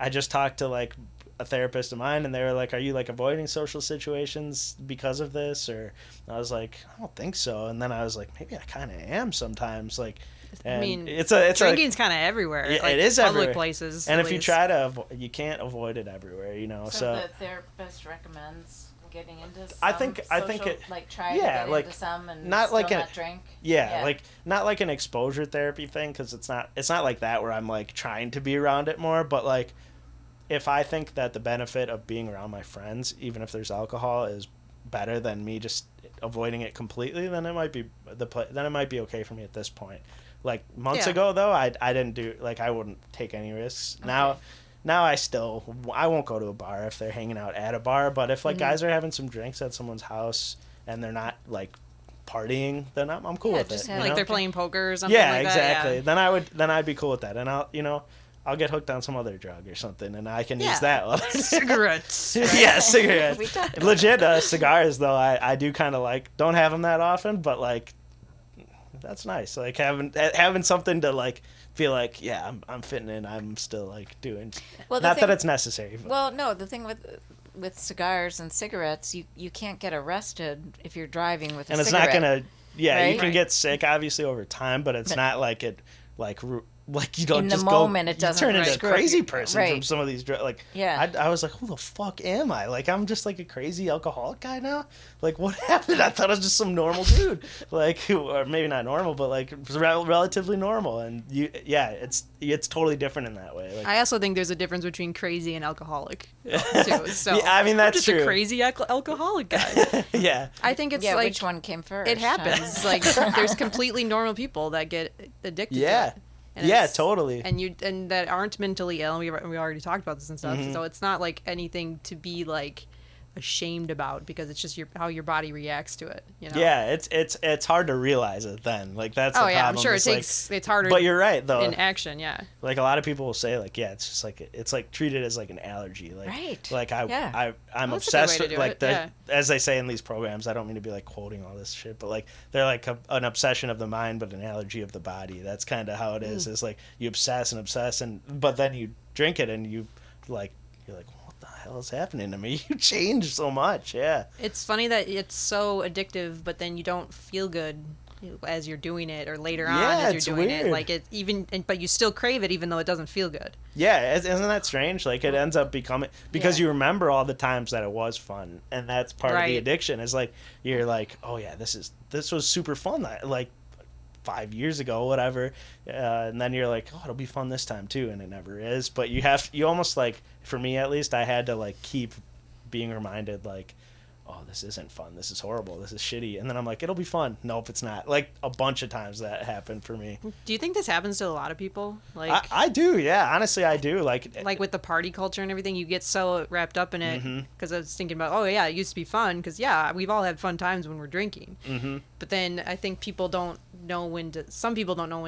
I just talked to like a therapist of mine, and they were like, are you like avoiding social situations because of this? Or I was like, I don't think so. And then I was like, maybe I kind of am sometimes, like. And I mean, it's drinking's kind of everywhere. Yeah, like it is public everywhere. places. And at if you least. try to, you can't avoid it everywhere, you know. So the therapist recommends getting into some I think social, it like try yeah, to get like, into some and not still like not drink. Yeah, like not like an exposure therapy thing, because it's not like that where I'm like trying to be around it more, but like if I think that the benefit of being around my friends, even if there's alcohol, is better than me just avoiding it completely, then it might be okay for me at this point. Like months ago though, I didn't do, like, I wouldn't take any risks. Okay. Now I won't go to a bar if they're hanging out at a bar, but if like guys are having some drinks at someone's house and they're not like partying, then I'm cool with it. Like they're playing poker or something like that. Exactly. Yeah. Then I'd be cool with that. And I'll get hooked on some other drug or something, and I can use that. Cigarettes. Right? Yeah, cigarettes. Legit cigars though. I do kind of like, don't have them that often, but like that's nice. Like having something to like feel like, yeah, I'm fitting in. I'm still like doing. Well, not that it's necessary. But. Well, no, the thing with cigars and cigarettes, you can't get arrested if you're driving with a cigarette. And it's not gonna. Yeah, right? You can get sick obviously over time, but it's not like it like you don't just go. It doesn't turn into a crazy person from some of these drugs. Like, yeah, I was like, who the fuck am I? Like, I'm just like a crazy alcoholic guy now. Like, what happened? I thought I was just some normal dude. Like, or maybe not normal, but like relatively normal. And it's totally different in that way. Like, I also think there's a difference between crazy and alcoholic too. So yeah, I mean that's I'm just true. A crazy alcoholic guy. Yeah, I think it's like, which one came first? It happens. Like there's completely normal people that get addicted. To it. And totally. And that aren't mentally ill. We already talked about this and stuff. Mm-hmm. So it's not like anything to be like ashamed about, because it's just how your body reacts to it. You know? Yeah, it's hard to realize it then. Like that's the problem. I'm sure it's harder. But you're right though. In action, yeah. Like a lot of people will say like, yeah, it's just like it's like treated as like an allergy. Like, right. Like I'm obsessed with like as they say in these programs. I don't mean to be like quoting all this shit, but like they're like an obsession of the mind, but an allergy of the body. That's kind of how it is. It's like you obsess, but then you drink it and you're like, what the hell is happening to me? You change so much. Yeah. It's funny that it's so addictive, but then you don't feel good as you're doing it, or later on as you're doing weird. it. Like but you still crave it even though it doesn't feel good. Yeah, isn't that strange? Like it ends up becoming, because you remember all the times that it was fun, and that's part of the addiction. Is like you're like, oh yeah, this was super fun. Like 5 years ago, whatever, and then you're like, oh, it'll be fun this time too, and it never is. But you almost like, for me at least, I had to like keep being reminded like, oh, this isn't fun, this is horrible, this is shitty, and then I'm like, it'll be fun. Nope, it's not. Like a bunch of times that happened for me. Do you think this happens to a lot of people? Like I do, yeah, honestly I do. Like with the party culture and everything, you get so wrapped up in it, because I was thinking about, oh yeah, it used to be fun, because we've all had fun times when we're drinking, but then I think some people don't know when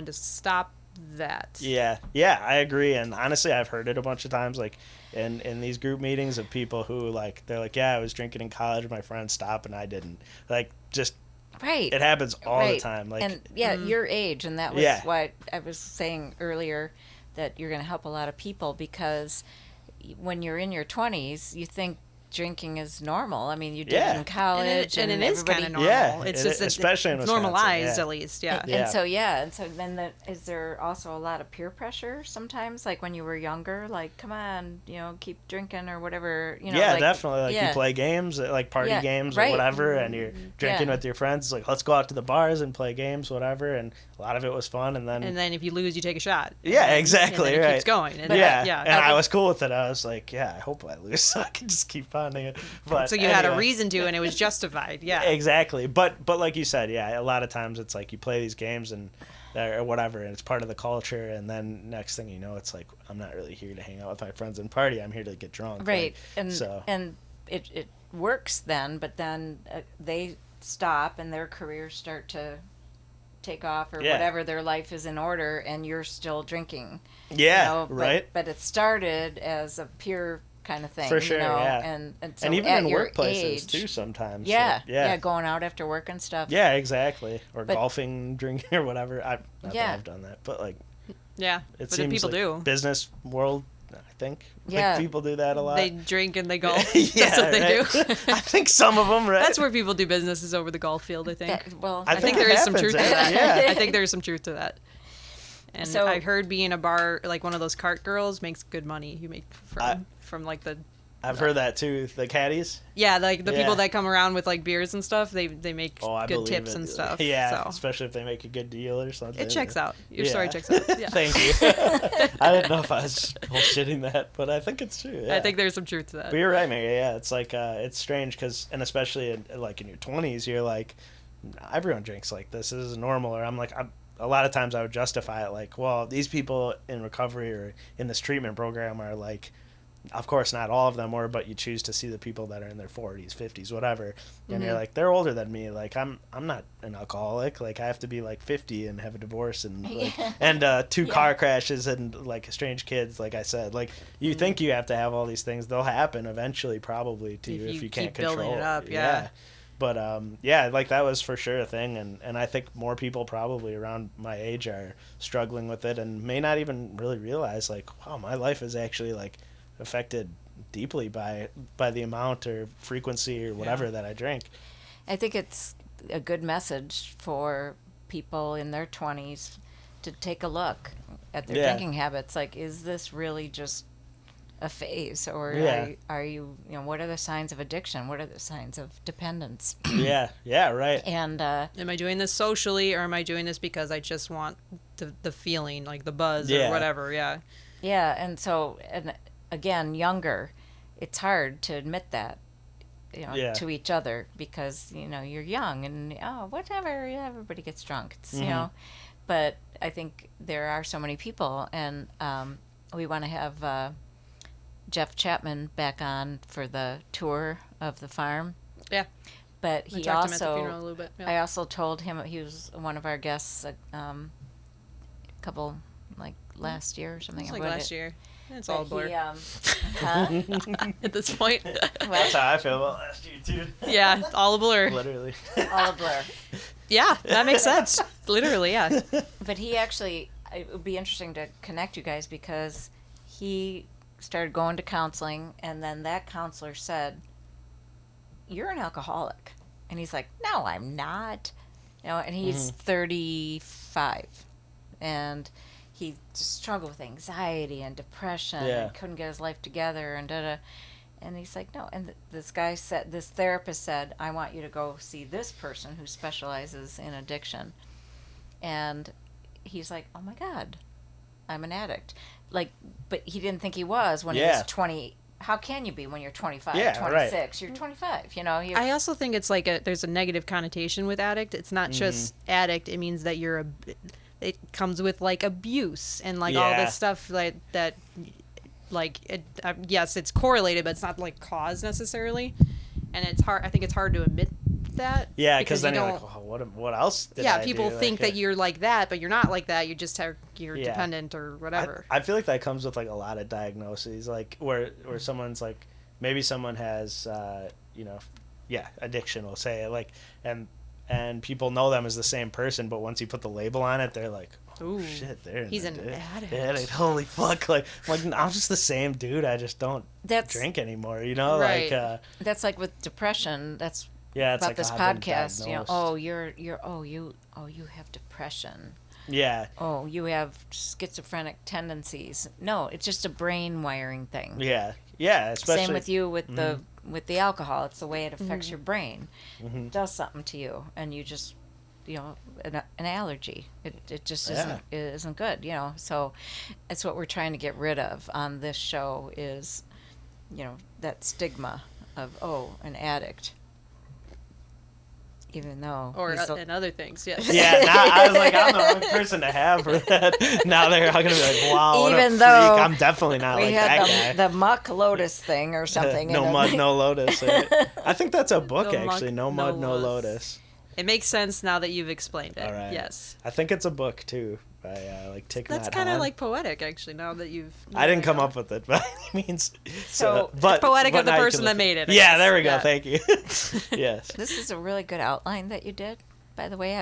to stop that. Yeah, I agree. And honestly, I've heard it a bunch of times, like in these group meetings of people who like, they're like, yeah, I was drinking in college with my friends, stop, and I didn't. Like, just Right. It happens all the Right. time. Like, And your age, and that was Yeah. why I was saying earlier that you're going to help a lot of people, because when you're in your 20s, you think drinking is normal. I mean, you did it in college, and it is everybody. kind of normal. Yeah, It's it- just especially in it's Wisconsin, normalized yeah. at least. Yeah. Yeah. And so then is there also a lot of peer pressure sometimes, like when you were younger, like, come on, keep drinking or whatever, Yeah, like, definitely. Like, yeah. you play games, like party Yeah, games or right. whatever, and you're drinking Yeah. with your friends. It's like, let's go out to the bars and play games, whatever. And a lot of it was fun. And then if you lose, you take a shot. yeah, And exactly. then it right. keeps going. And yeah. And I think- was cool with it. I was like, yeah, I hope I lose so I can just keep pounding it. But so you had a anyway. reason to, and it was justified. Yeah. Exactly. But like you said, yeah, a lot of times it's like you play these games and or whatever, and it's part of the culture, and then next thing you know, it's like, I'm not really here to hang out with my friends and party. I'm here to get drunk. Right. Like, And it works then, but then they stop and their careers start to take off, or Yeah. whatever, their life is in order, and you're still drinking. yeah, right. But it started as a peer kind of thing. For sure, yeah. And so And even at in your workplaces age, too sometimes. Yeah, like, yeah. going out after work and stuff. Yeah, exactly. Or But- golfing, drinking, or whatever. Not that Yeah. I've done that, but like Yeah. it But seems people like do. business world. I think Yeah. like, people do that a lot. They drink and they golf. Yeah, That's what they right? do. I think some of them, right? That's where people do business, is over the golf field, I think. I I think it there is some happens, truth to that. Yeah. I think there is some truth to that. And So- I heard being a bar, like one of those cart girls, makes good money. You make from like the I've heard that too. The caddies. like the Yeah. people that come around with like beers and stuff. They make Oh, I good believe tips it. and stuff. Yeah, so. especially if they make a good deal or something. It checks out. Your Yeah. story checks out. Yeah. Thank you. I didn't know if I was bullshitting that, but I think it's true. Yeah. I think there's some truth to that. But you're right, Mary. Yeah, it's like it's strange because, and especially in your 20s, you're like, everyone drinks like this is normal. Or a lot of times I would justify it like, well, these people in recovery or in this treatment program are like, of course not all of them are, but you choose to see the people that are in their 40s, 50s, whatever, and you're like, they're older than me. Like I'm not an alcoholic. Like I have to be like 50 and have a divorce and like, and two car crashes and like estranged kids. Like I said, like you think you have to have all these things. They'll happen eventually, probably to you if you can't keep building control it up. Yeah. But yeah, like that was for sure a thing, and I think more people probably around my age are struggling with it and may not even really realize like, wow, my life is actually like affected deeply by the amount or frequency or whatever that I drink. I think it's a good message for people in their 20s to take a look at their drinking habits. Like, is this really just a phase, or are you what are the signs of addiction? What are the signs of dependence? yeah, right. And Am I doing this socially, or am I doing this because I just want the feeling, like the buzz Yeah. or whatever? Yeah. yeah, and so, and again, younger, it's hard to admit that, to each other, because you're young and whatever, everybody gets drunk. It's but I think there are so many people, and we want to have Jeff Chapman back on for the tour of the farm. Yeah. But I he talked to him at the also, funeral a little bit. Yeah. I also told him, he was one of our guests a couple, like last year or something. It's like What last it- year. It's but all a blur he, huh? at this point. That's how I feel about last year too. Yeah, it's all a blur. Literally. All a blur. Yeah, that makes sense. Literally, yeah. But he actually, it would be interesting to connect you guys, because he started going to counseling, and then that counselor said, "You're an alcoholic," and he's like, "No, I'm not," and he's 35, and he just struggled with anxiety and depression and couldn't get his life together and and he's like, no. And this therapist said, "I want you to go see this person who specializes in addiction." And he's like, "Oh my God, I'm an addict." Like, but he didn't think he was when he was 20. How can you be when you're 25, 26? You're 25, I also think it's like there's a negative connotation with addict. It's not just addict. It means that it comes with like abuse and like all this stuff like that. Like, yes, it's correlated, but it's not like cause necessarily. And it's hard. I think it's hard to admit that. Yeah, because then you're like, well, what else did I people do? think Like, that you're like that, but you're not like that. You just you're dependent or whatever. I feel like that comes with like a lot of diagnoses, like where someone's like, maybe someone has addiction, we'll say, like, and and people know them as the same person, but once you put the label on it, they're like, oh, Ooh, shit, he's an addict. Yeah, like, holy fuck, like I'm just the same dude. I just don't drink anymore, you know, Right. like That's like with depression. That's yeah, it's about like this I've been podcast. You know, diagnosed. you have depression. Yeah, Oh, you have schizophrenic tendencies. No, it's just a brain wiring thing. yeah, especially Same with you with the alcohol. It's the way it affects your brain. Mhm. It does something to you, and you just, an allergy. It just isn't good. So it's what we're trying to get rid of on this show is, that stigma of an addict. Even though Or and other things, yes. Yeah, now I was like, I'm the wrong person to have for that. Now they're all gonna be like, wow, what Even a though freak. I'm definitely not we like had that guy. the muck Lotus thing or something. No mud, no lotus. Right? I think that's a book, No muck, actually. No no mud, no lotus. lotus. It makes sense now that you've explained it. All right. Yes. I think it's a book too. By like Thich That's Nhat kind of Hanh. like poetic, actually. Now that you've. I didn't come up with it by any means. So, but poetic of the now you person can that look- made it. I Yeah, guess. there we go. Yeah. Thank you. Yes. This is a really good outline that you did. By the way,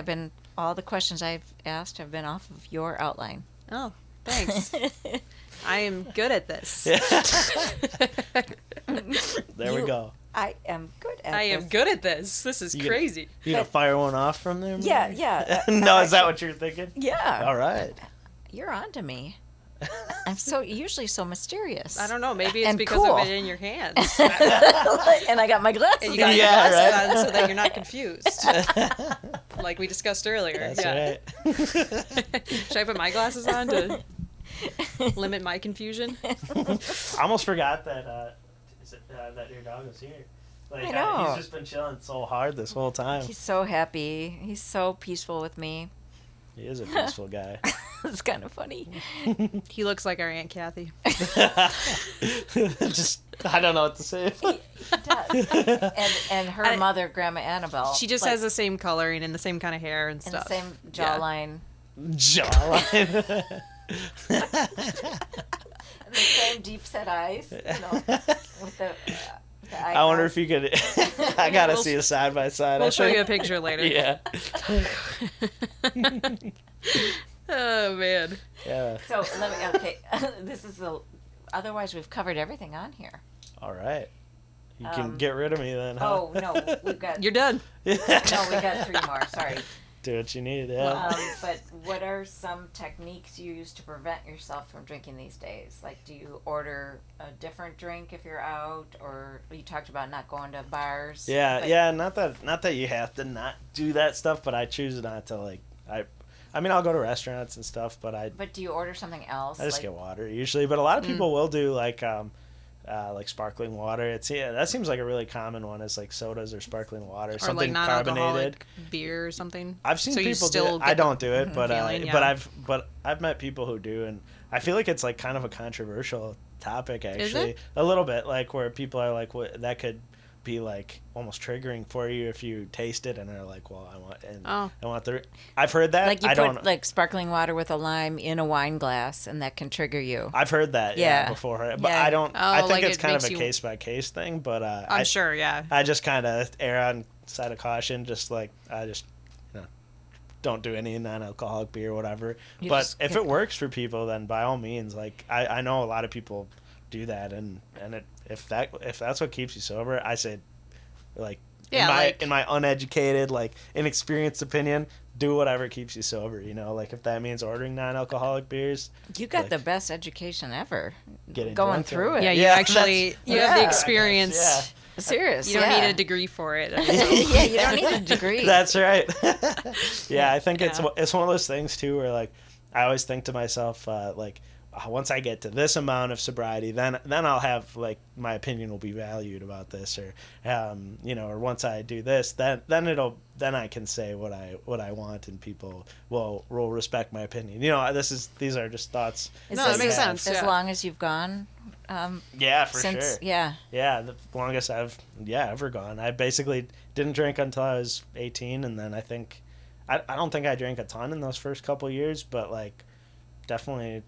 all the questions I've asked have been off of your outline. Oh, thanks. I am good at this. There we go. I am good at I this. am good at this. This is You crazy. You gonna fire one off from there? Yeah, maybe? yeah. No, is that what you're thinking? Yeah. All right. You're on to me. I'm usually so mysterious. I don't know. Maybe it's And because cool. of it in your hands. And I got my glasses And you got on. your Yeah, glasses right. on so that you're not confused. Like we discussed earlier. That's yeah. right. Should I put my glasses on to limit my confusion? I almost forgot that that your dog was here. Like, I know. He's just been chilling so hard this whole time. He's so happy. He's so peaceful with me. He is a peaceful guy. It's kind of funny. He looks like our Aunt Kathy. Just, I don't know what to say. He does. And her mother, Grandma Annabelle. She just has the same coloring and the same kind of hair and and the stuff. same Yeah. jawline. Jawline. And the same deep set eyes. With the I wonder if you could. I gotta see a side by side. We'll show you a picture later. Yeah. Oh, man. Yeah. So okay. This is otherwise we've covered everything on here. All right. You can get rid of me then. Huh? Oh no, we've got You're done. no, we got 3 more. Sorry. Do what you need. Yeah. But what are some techniques you use to prevent yourself from drinking these days? Like, do you order a different drink if you're out, or you talked about not going to bars? Yeah, but- yeah. Not that you have to not do that stuff, but I choose not to. Like, I mean, I'll go to restaurants and stuff, but But do you order something else? I just like, get water usually. But a lot of people will do like sparkling water. That seems like a really common one. Is like sodas or sparkling water, Or something like carbonated. non-alcoholic beer or something. I've seen So you people do still it. get I don't do it, but feeling, but yeah. I've met people who do, and I feel like it's like kind of a controversial topic actually. it? A little bit, like where people are like, what that could be like almost triggering for you if you taste it and they're like, well, I want the. I've heard that. Like you I put don't. like sparkling water with a lime in a wine glass, and that can trigger you. I've heard that Yeah. before, but Yeah. I don't. I think like it's it kind of makes a you- case by case thing, but I'm sure, yeah. I just kind of err on side of caution. Just like I just don't do any non-alcoholic beer or whatever. You But just if get- it works for people, then by all means, like I know a lot of people do that, and if that's what keeps you sober, I say, like Yeah, in my uneducated, like inexperienced opinion, do whatever keeps you sober. Like if that means ordering non-alcoholic beers, You got like, the best education ever. getting Going drunk through and- it. Yeah, you Yeah, actually that's- you have the yeah. experience. Yeah. Serious. You don't yeah. need a degree for it. Yeah, you don't need a degree. That's right. Yeah, I think Yeah. it's one of those things too where like I always think to myself like once I get to this amount of sobriety, then I'll have like my opinion will be valued about this, or or once I do this, then I can say what I want and people will respect my opinion. These are just thoughts. Is No, that this makes as- sense, As yeah. long as you've gone, Yeah, for since sure. yeah, Yeah, the longest I've ever gone. I basically didn't drink until I was 18, and then I don't think I drank a ton in those first couple years, but like definitely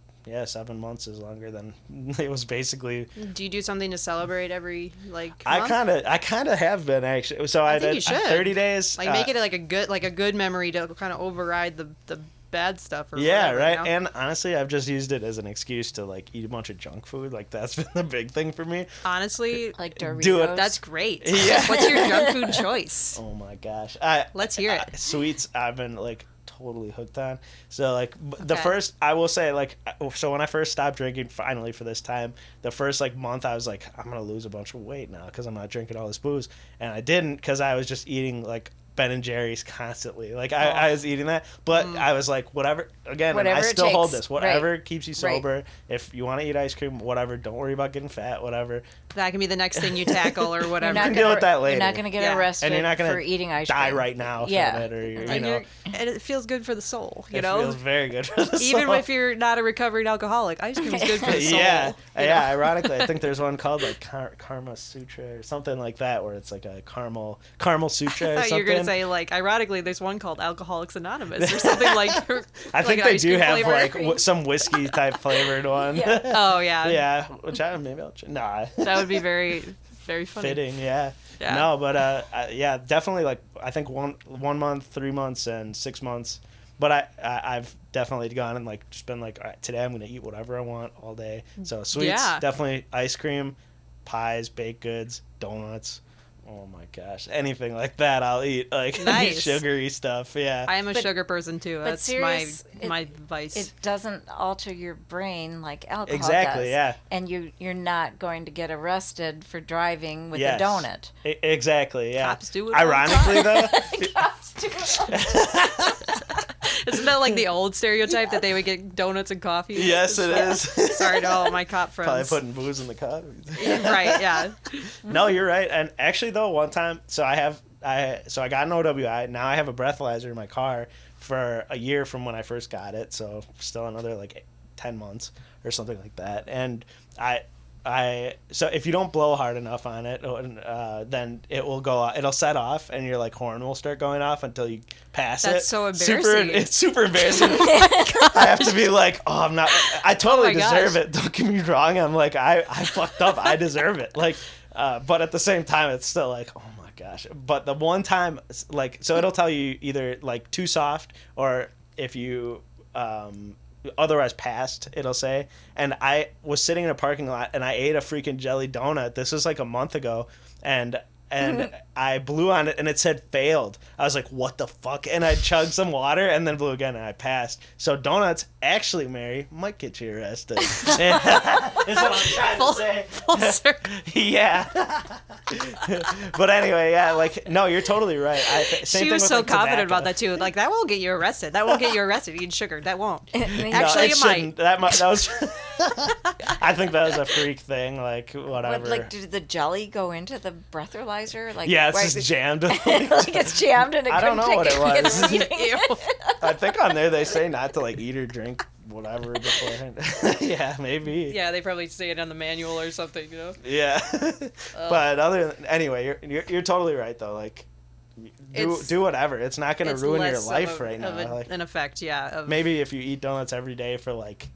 7 months is longer than it was basically. Do you do something to celebrate every month? I kind of have been actually. So I think did you should. 30 days. Make it like a good memory to kind of override the bad stuff. Or yeah, whatever, right. You know? And honestly, I've just used it as an excuse to like eat a bunch of junk food. Like that's been the big thing for me. Honestly, Like Doritos. Do it. that's great. Yeah. What's your junk food choice? Oh my gosh. Let's hear it. Sweets, I've been like totally hooked on. So like the Okay. first, I will say like, so when I first stopped drinking finally for this time, the first like month I was like, I'm gonna lose a bunch of weight now because I'm not drinking all this booze, and I didn't because I was just eating like Ben and Jerry's constantly. Like I was eating that, but I was like, whatever. Again, Whatever and I it still hold takes. this. Whatever Right. keeps you sober. If you want to eat ice cream, whatever. Don't worry about getting fat. Whatever. That can be the next thing you tackle or whatever. can deal with that later. You're not going to get Yeah. arrested And you're not gonna for eating ice cream. Die right now. Yeah. From it, or you And, know, and it feels good for the soul, you it know? feels very good for the Even soul. if you're not a recovering alcoholic, ice cream is good for the soul. Yeah, you yeah. know? Ironically, I think there's one called like Karma Sutra or something like that, where it's like a caramel sutra or I thought something. you were going to say, like, ironically, there's one called Alcoholics Anonymous or something like I like think an they ice do cream have flavor. like some whiskey type flavored one. Yeah. Oh, yeah. Yeah, which maybe I'll nah. That would be very, very funny. Fitting, yeah. Yeah. No, but yeah, definitely like I think 1 month, 3 months, and 6 months. But I've definitely gone and like just been like, all right, today I'm gonna eat whatever I want all day. So sweets, Yeah. definitely ice cream, pies, baked goods, donuts. Oh my gosh, anything like that I'll eat. Like any Nice. sugary stuff. Yeah. I am a But- sugar person, too. but That's serious, my vice. It doesn't alter your brain like alcohol Exactly, does. yeah. And you're not going to get arrested for driving with Yes. a donut. Exactly, yeah. Cops do it all the Ironically though, Cops do it. Isn't that like the old stereotype that they would get donuts and coffee? yes it is. Sorry to all my cop Probably friends. putting booze in the coffee. Right, yeah. No, you're right. And actually, though, one time, so I got an OWI. Now I have a breathalyzer in my car for a year from when I first got it. So still another like 10 months or something like that. And so if you don't blow hard enough on it, then it will go. It'll set off, and your like horn will start going off until you pass it. That's so embarrassing. It's super embarrassing. I have to be like, oh, I'm not. I totally Oh my deserve gosh. it. Don't get me wrong. I'm like, I fucked up. I deserve it. Like, but at the same time, it's still like, oh my gosh. But the one time, like, so it'll tell you either like too soft or if you otherwise passed, it'll say. And I was sitting in a parking lot and I ate a freaking jelly donut. This was like a month ago, and I blew on it and it said failed. I was like, what the fuck? And I chugged some water and then blew again and I passed. So donuts actually, Mary, might get you arrested. Is what I'm trying to say. Full circle. Yeah. But anyway, yeah, like, no, you're totally right. Same She thing was with, so like, confident tobacco. about that too. Like, that won't get you arrested. That won't get you arrested eating sugar. That won't. No, Actually, it shouldn't. might. That was. I think that was a freak thing. Like whatever. What, like, did the jelly go into the breathalyzer? Like, yeah, it's why- just jammed. like it's jammed and it I don't couldn't know what take it was. reading. Ew. I think on there they say not to like eat or drink whatever beforehand. Yeah, maybe. Yeah, they probably say it on the manual or something, you know? Yeah. But anyway, you're totally right though. Like, It's- do whatever. It's not gonna It's ruin your less life of a- right now. of a- Like, an effect, yeah. Of, maybe if you eat donuts every day for like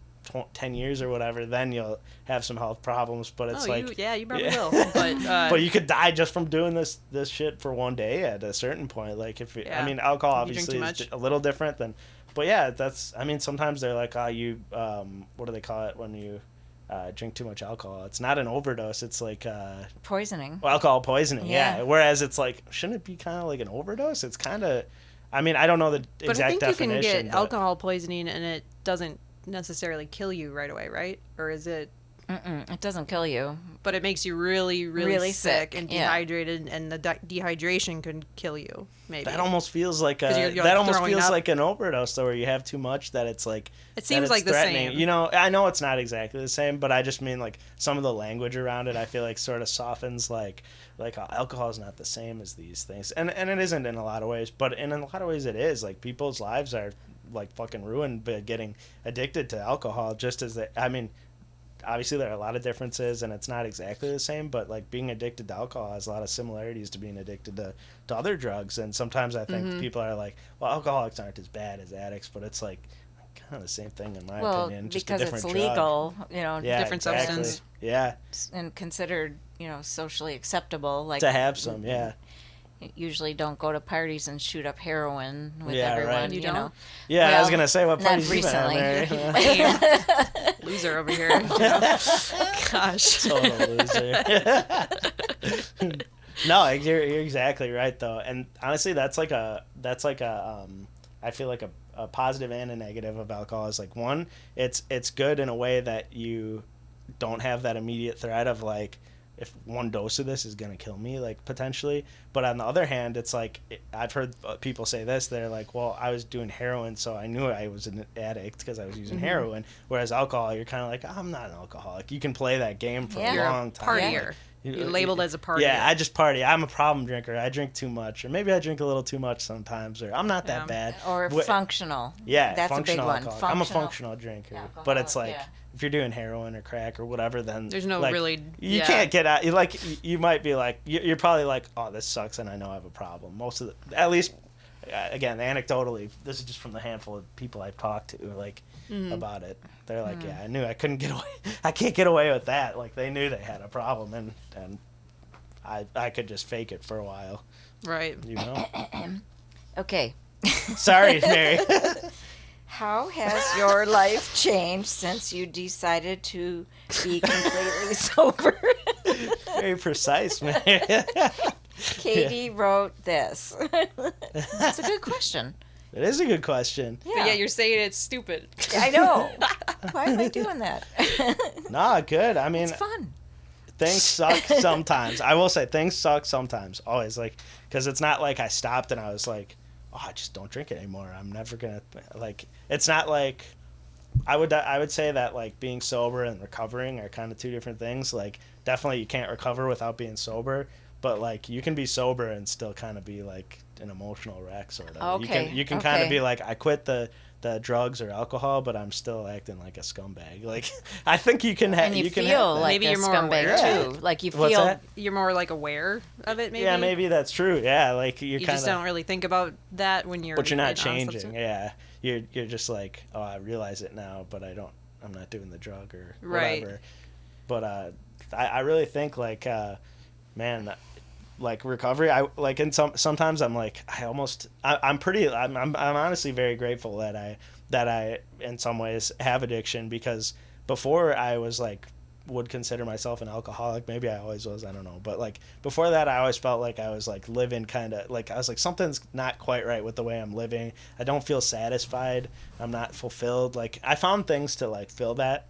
10 years or whatever, then you'll have some health problems. But it's you probably yeah. will. But, but you could die just from doing this shit for one day at a certain point. Like if Yeah. I mean, alcohol If you drink obviously too is much. a little different than, but yeah, that's. I mean, sometimes they're like, you what do they call it when you drink too much alcohol? It's not an overdose. It's like Poisoning. alcohol poisoning. Yeah. Yeah. Whereas it's like, shouldn't it be kind of like an overdose? It's kind of. I mean, I don't know the but exact I think definition. you can get but- alcohol poisoning and it doesn't necessarily kill you right away, right? Or is it... It doesn't kill you. But it makes you really, really, Really sick, sick, and yeah. dehydrated, and the dehydration could kill you, maybe. That almost feels like 'Cause you're, that like, almost throwing feels up. like an overdose though, where you have too much that it's like It that seems it's like the threatening. same. You know, I know it's not exactly the same, but I just mean like some of the language around it. I feel like sort of softens like alcohol is not the same as these things, and it isn't in a lot of ways, but in a lot of ways it is. Like people's lives are like fucking ruined by getting addicted to alcohol. Just as they, I mean. Obviously, there are a lot of differences, and it's not exactly the same. But like being addicted to alcohol has a lot of similarities to being addicted to other drugs. And sometimes I think people are like, "Well, alcoholics aren't as bad as addicts," but it's like, kind of the same thing in my Well, opinion. Just because a different it's drug. legal, Yeah, different exactly. substance. Yeah, and considered, socially acceptable. Like to have some. Yeah. you usually don't go to parties and shoot up heroin with Yeah, right. everyone. You know. don't? Yeah, I was Well, gonna say what not parties you been on recently. there? Loser over here. You know? Gosh. Total loser. No, you're exactly right though, and honestly, that's like a I feel like a positive and a negative of alcohol is like one, it's good in a way that you don't have that immediate threat of like if one dose of this is gonna kill me, like potentially. But on the other hand, it's like I've heard people say this. They're like, well, I was doing heroin, so I knew I was an addict because I was using heroin. Whereas alcohol, you're kind of like, I'm not an alcoholic. You can play that game for Yeah. a long time. Partier. You're labeled as a partier. Yeah, I just party. I'm a problem drinker. I drink too much, or maybe I drink a little too much sometimes, or I'm not that Yeah. bad. Or Wh- functional. Yeah, That's a big functional one. alcoholic. I'm a functional drinker, but it's like yeah. if you're doing heroin or crack or whatever, then There's no like, really- you yeah. can't get out. You might be like you're probably like, oh, this sucks, and I know I have a problem. Most of the, at least, again, anecdotally, this is just from the handful of people I've talked to, like about it. They're like, yeah, I knew I couldn't get away. I can't get away with that. Like they knew they had a problem, and I could just fake it for a while, Right. you know. Okay. Sorry, Mary. How has your life changed since you decided to be completely sober? Very precise, Mary. Katie wrote this. That's a good question. It is a good question. Yeah, But yeah, you're saying it's stupid. I know. Why am I doing that? Nah, good. I mean, It's fun. things suck sometimes. I will say things suck sometimes. Always, like, because it's not like I stopped and I was like, oh, I just don't drink it anymore. I'm never gonna like. It's not like I would say that like being sober and recovering are kind of two different things. Like, definitely you can't recover without being sober, but like you can be sober and still kind of be like an emotional wreck, sort of. Okay, You can kind of okay. be like, I quit the drugs or alcohol, but I'm still acting like a scumbag. Like, I think you can have. And you can feel have that. like Maybe a you're more aware. scumbag too. Like you What's feel. that? You're more like aware of it, maybe. Yeah, maybe that's true. Yeah, like You kind just of. don't really think about that when you're. But you're not on changing. substance. Yeah, you're just like, oh, I realize it now, but I'm not doing the drug or Right. whatever. But I really think like, man, like recovery. I like, and sometimes I'm like, I'm honestly very grateful that I in some ways have addiction, because before I was like would consider myself an alcoholic. Maybe I always was, I don't know. But like before that, I always felt like I was like living kind of like, I was like, something's not quite right with the way I'm living. I don't feel satisfied. I'm not fulfilled. Like I found things to like fill that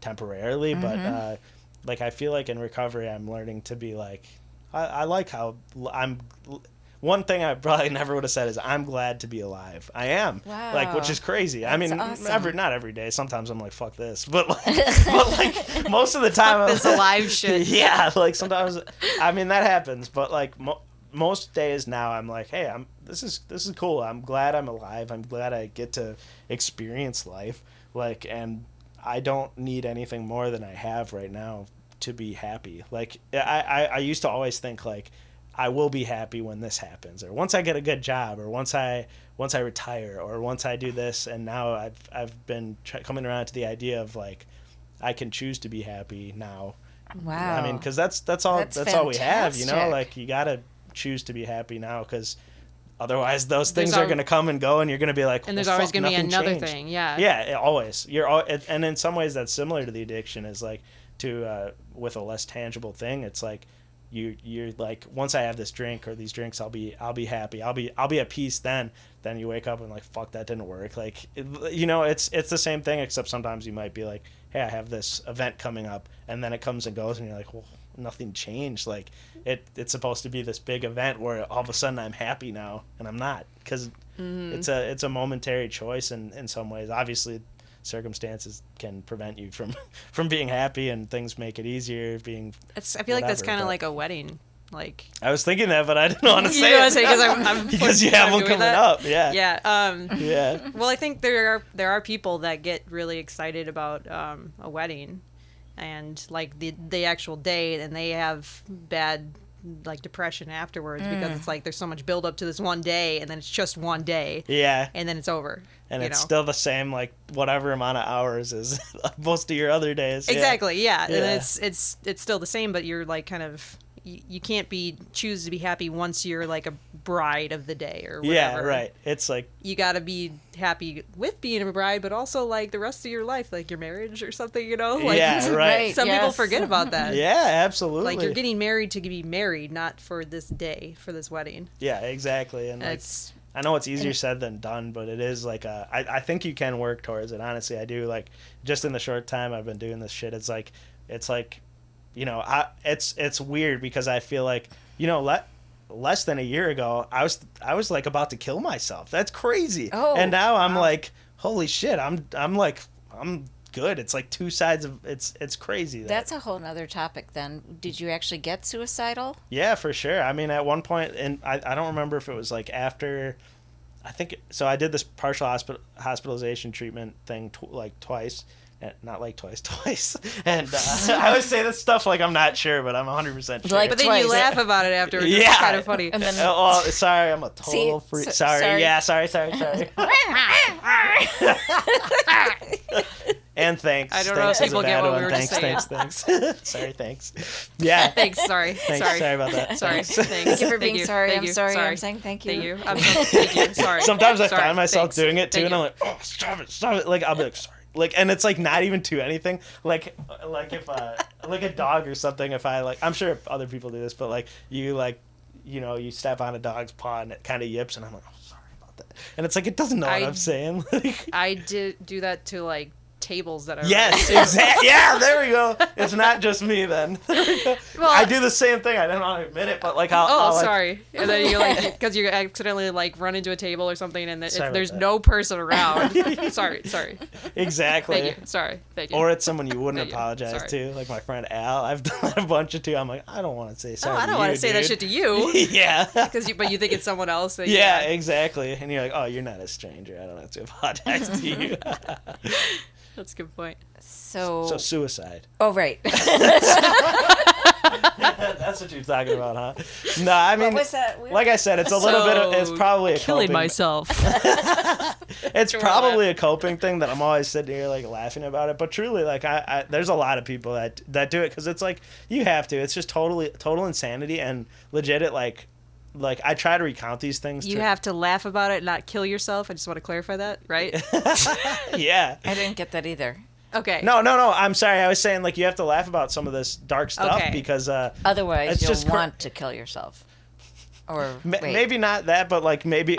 temporarily, but like I feel like in recovery I'm learning to be like, I like how one thing I probably never would have said is I'm glad to be alive. I am. Wow. Like, which is crazy. I That's mean, awesome. not every day. Sometimes I'm like, fuck this. But like most of the time, I'm This alive shit. Yeah, like sometimes, I mean, that happens. But like most days now, I'm like, hey, this is cool. I'm glad I'm alive. I'm glad I get to experience life. Like, and I don't need anything more than I have right now to be happy. Like, I used to always think like, I will be happy when this happens, or once I get a good job, or once I retire, or once I do this. And now I've been coming around to the idea of like, I can choose to be happy now. Wow. I mean, because that's all we have, you know. fantastic. Like, you gotta choose to be happy now, because otherwise those things There's are gonna come and go, and you're gonna be like, And there's well, always fuck, going to be nothing another changed. thing. Yeah. Yeah, always. And in some ways that's similar to the addiction, is like to with a less tangible thing. It's like you're like, once I have this drink or these drinks, I'll be happy. I'll be at peace then. Then you wake up and like, fuck, that didn't work. Like, you know, it's the same thing, except sometimes you might be like, hey, I have this event coming up, and then it comes and goes, and you're like, well, nothing changed. Like, it's supposed to be this big event where all of a sudden I'm happy now, and I'm not, because it's a momentary choice in some ways. Obviously circumstances can prevent you from being happy, and things make it easier being I feel like that's whatever, kind of but- like a wedding. Like, I was thinking that, but I didn't want to you say know what it. I'm saying? Because I'm because you have I'm one doing coming that. up. Yeah. Yeah. Yeah. Well, I think there are people that get really excited about a wedding, and like the actual day, and they have bad like depression afterwards because it's like there's so much build up to this one day, and then it's just one day. Yeah. And then it's over. And it's still the same, like, whatever amount of hours is most of your other days. Exactly, yeah. Yeah. And it's still the same, but you're like kind of you can't choose to be happy once you're like a bride of the day or whatever. Yeah, right. It's like you got to be happy with being a bride, but also like the rest of your life, like your marriage or something, Like, yeah, right. Some people forget about that. Yeah, absolutely. Like you're getting married to be married, not for this day, for this wedding. Yeah, exactly. And like, I know it's easier said than done, but it is like I think you can work towards it. Honestly, I do. Like, just in the short time I've been doing this shit, it's like it's weird because I feel like, less than a year ago, I was like about to kill myself. That's crazy. Oh, and now I'm like, holy shit, I'm good. It's like two sides of it's crazy. That's a whole nother topic then. Did you actually get suicidal? Yeah, for sure. I mean, at one point, and I don't remember if it was like after, I think, so I did this partial hospitalization treatment thing twice. Not like twice. And I always say this stuff like I'm not sure, but I'm 100% sure. But then you laugh about it after. Yeah. It's kind of funny. And then, sorry, I'm a total freak. Sorry. Yeah, sorry. And thanks. I don't know if people get what we were just saying. Thanks. Sorry, thanks. Yeah. Thanks, sorry. Sorry about that. Sorry. Thanks. Thank you for being sorry. Thank I'm you. sorry. I'm saying thank you. Thank you. Thank you. Sorry. Sometimes I Sorry. find myself Thanks. doing it too, Thank and I'm you. like, oh, stop it. Like, I'll be like, sorry. Like, and it's like not even to anything. Like if like a dog or something. If I like, I'm sure other people do this, but like you you step on a dog's paw and it kind of yips, and I'm like, oh, sorry about that. And it's like it doesn't know what I'm saying. Like, I did do that to like tables that are yes, exactly. Yeah, there we go. It's not just me then. Well, I do the same thing. I don't want to admit it, but like I'll sorry. And then you like because you accidentally like run into a table or something, and there's that. no person around. Sorry. Exactly. Thank you. Sorry. Thank you. Or it's someone you wouldn't Thank you. apologize Sorry. to, like my friend Al. I've done a bunch of too. I'm like, I don't want to say sorry. No, I don't want to say that shit to you. Yeah. But you think it's someone else. That, Yeah, exactly. And you're like, oh, you're not a stranger. I don't have to apologize to you. That's a good point. So suicide. Oh, right. That's what you're talking about, huh? No, I mean, What was that? like I said, it's a little bit. It's probably a killing coping, myself. It's probably a coping thing that I'm always sitting here like laughing about it. But truly, like I there's a lot of people that do it because it's like you have to. It's just total insanity and legit. It like I try to recount these things. You have to laugh about it, not kill yourself. I just want to clarify that, right? Yeah. I didn't get that either. Okay. No. I'm sorry. I was saying like you have to laugh about some of this dark stuff because Otherwise, it's you'll just want to kill yourself. Or wait. maybe not that, but like maybe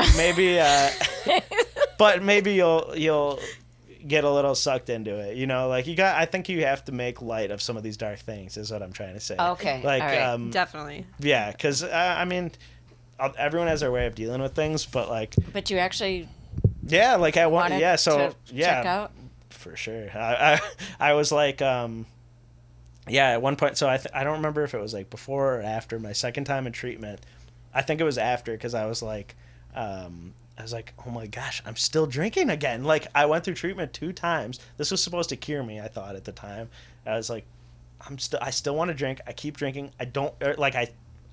but maybe you'll get a little sucked into it. Like I think you have to make light of some of these dark things. Is what I'm trying to say. Okay. Like all right. Definitely. Yeah, because I mean, everyone has their way of dealing with things, but like. But you actually. Yeah, like I want. wanted Yeah, so to yeah. check out? For sure. I was like, yeah, at one point, so I don't remember if it was like before or after my second time in treatment. I think it was after because I was like, oh my gosh, I'm still drinking again. Like I went through treatment 2 times. This was supposed to cure me, I thought at the time. I was like, I still want to drink. I keep drinking. I don't like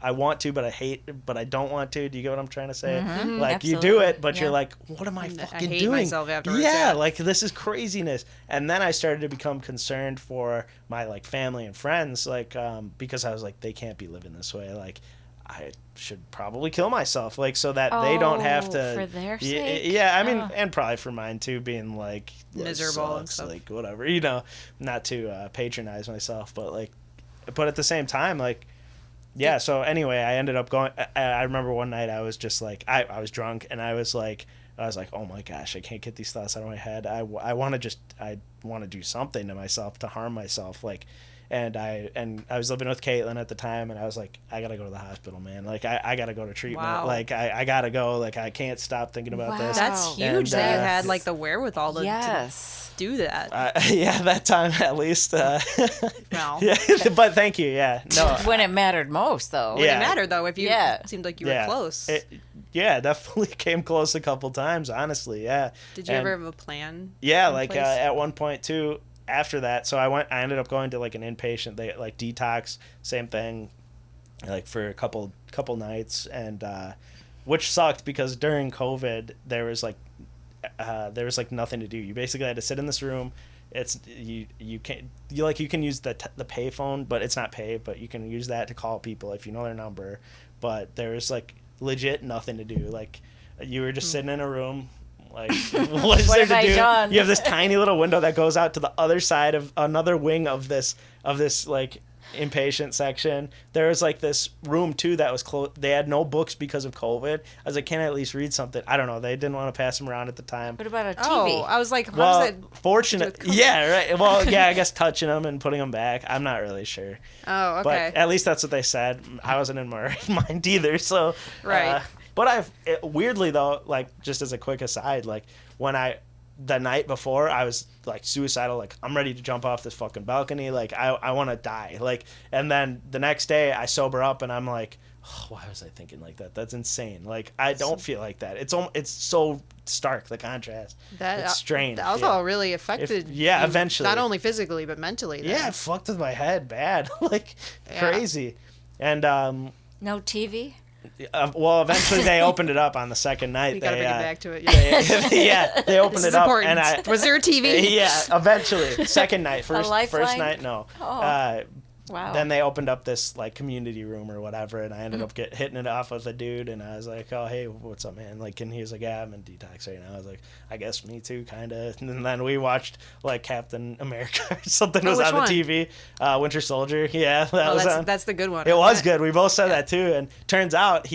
I want to, but I don't want to. Do you get what I'm trying to say? Mm-hmm, like absolutely. you do it, but Yeah. you're like, what am I fucking hate doing? myself afterwards, Yeah, yeah. like this is craziness. And then I started to become concerned for my like family and friends, like because I was like, they can't be living this way. Like I should probably kill myself, like so that they don't have to. For their sake? Yeah, I mean, and probably for mine too, being like Miserable and sucks, stuff. like whatever, not to patronize myself, but at the same time, like. Yeah, so anyway, I ended up going. I remember one night I was just like, I was drunk and I was like, oh my gosh, I can't get these thoughts out of my head. I want to do something to myself to harm myself, like, and I was living with Caitlin at the time, and I was like, I gotta go to the hospital, man. Like I gotta go to treatment. Wow. Like I gotta go. Like I can't stop thinking about this. That's huge And, that you had like the wherewithal to do that. Yeah, that time at least. Well. Yeah, but thank you. Yeah, no. When it mattered most, though. It mattered though. If you Yeah. seemed like you were close. Yeah, definitely came close a couple times, honestly. Yeah. Did you ever have a plan? Yeah, in like place? at one point too. After that, so I ended up going to like an inpatient, they like detox, same thing. like for a couple nights, and which sucked because during COVID there was like nothing to do. You basically had to sit in this room. It's you can use the pay phone, but it's not pay, but you can use that to call people if you know their number. But there was like legit nothing to do. Like you were just sitting in a room. Like what is there to do? You have this tiny little window that goes out to the other side of another wing of this like inpatient section. There was like this room too that was closed. They had no books because of COVID. I was like, can I at least read something? I don't know. They didn't want to pass them around at the time. What about a TV? Oh, I was like, how Well, does that? fortunate. Yeah, right. Well, yeah, I guess touching them and putting them back. I'm not really sure. Oh, okay. But at least that's what they said. I wasn't in my right mind either. So Right. But weirdly though, like just as a quick aside, like the night before I was like suicidal, like I'm ready to jump off this fucking balcony, like I want to die, like, and then the next day I sober up and I'm like, oh, why was I thinking like that? That's insane. Like I don't feel like that. It's so stark, the contrast. It's strange. The alcohol really affected you, eventually, not only physically but mentally then. Yeah, it fucked with my head bad. Like crazy. And no TV? Well, eventually they opened it up on the second night. You gotta bring it back to it. Yeah, they opened it up. Important. And was there a TV? Yeah, eventually. Second night. First night, no. Oh. Wow. Then they opened up this like community room or whatever, and I ended up hitting it off with a dude, and I was like, "Oh, hey, what's up, man?" Like, and he was like, "Yeah, I'm in detox right now." I was like, "I guess me too, kind of." And then we watched like Captain America or something was on the TV. Winter Soldier. Yeah, that was on. That's the good one. It was good. We both said that too, and turns out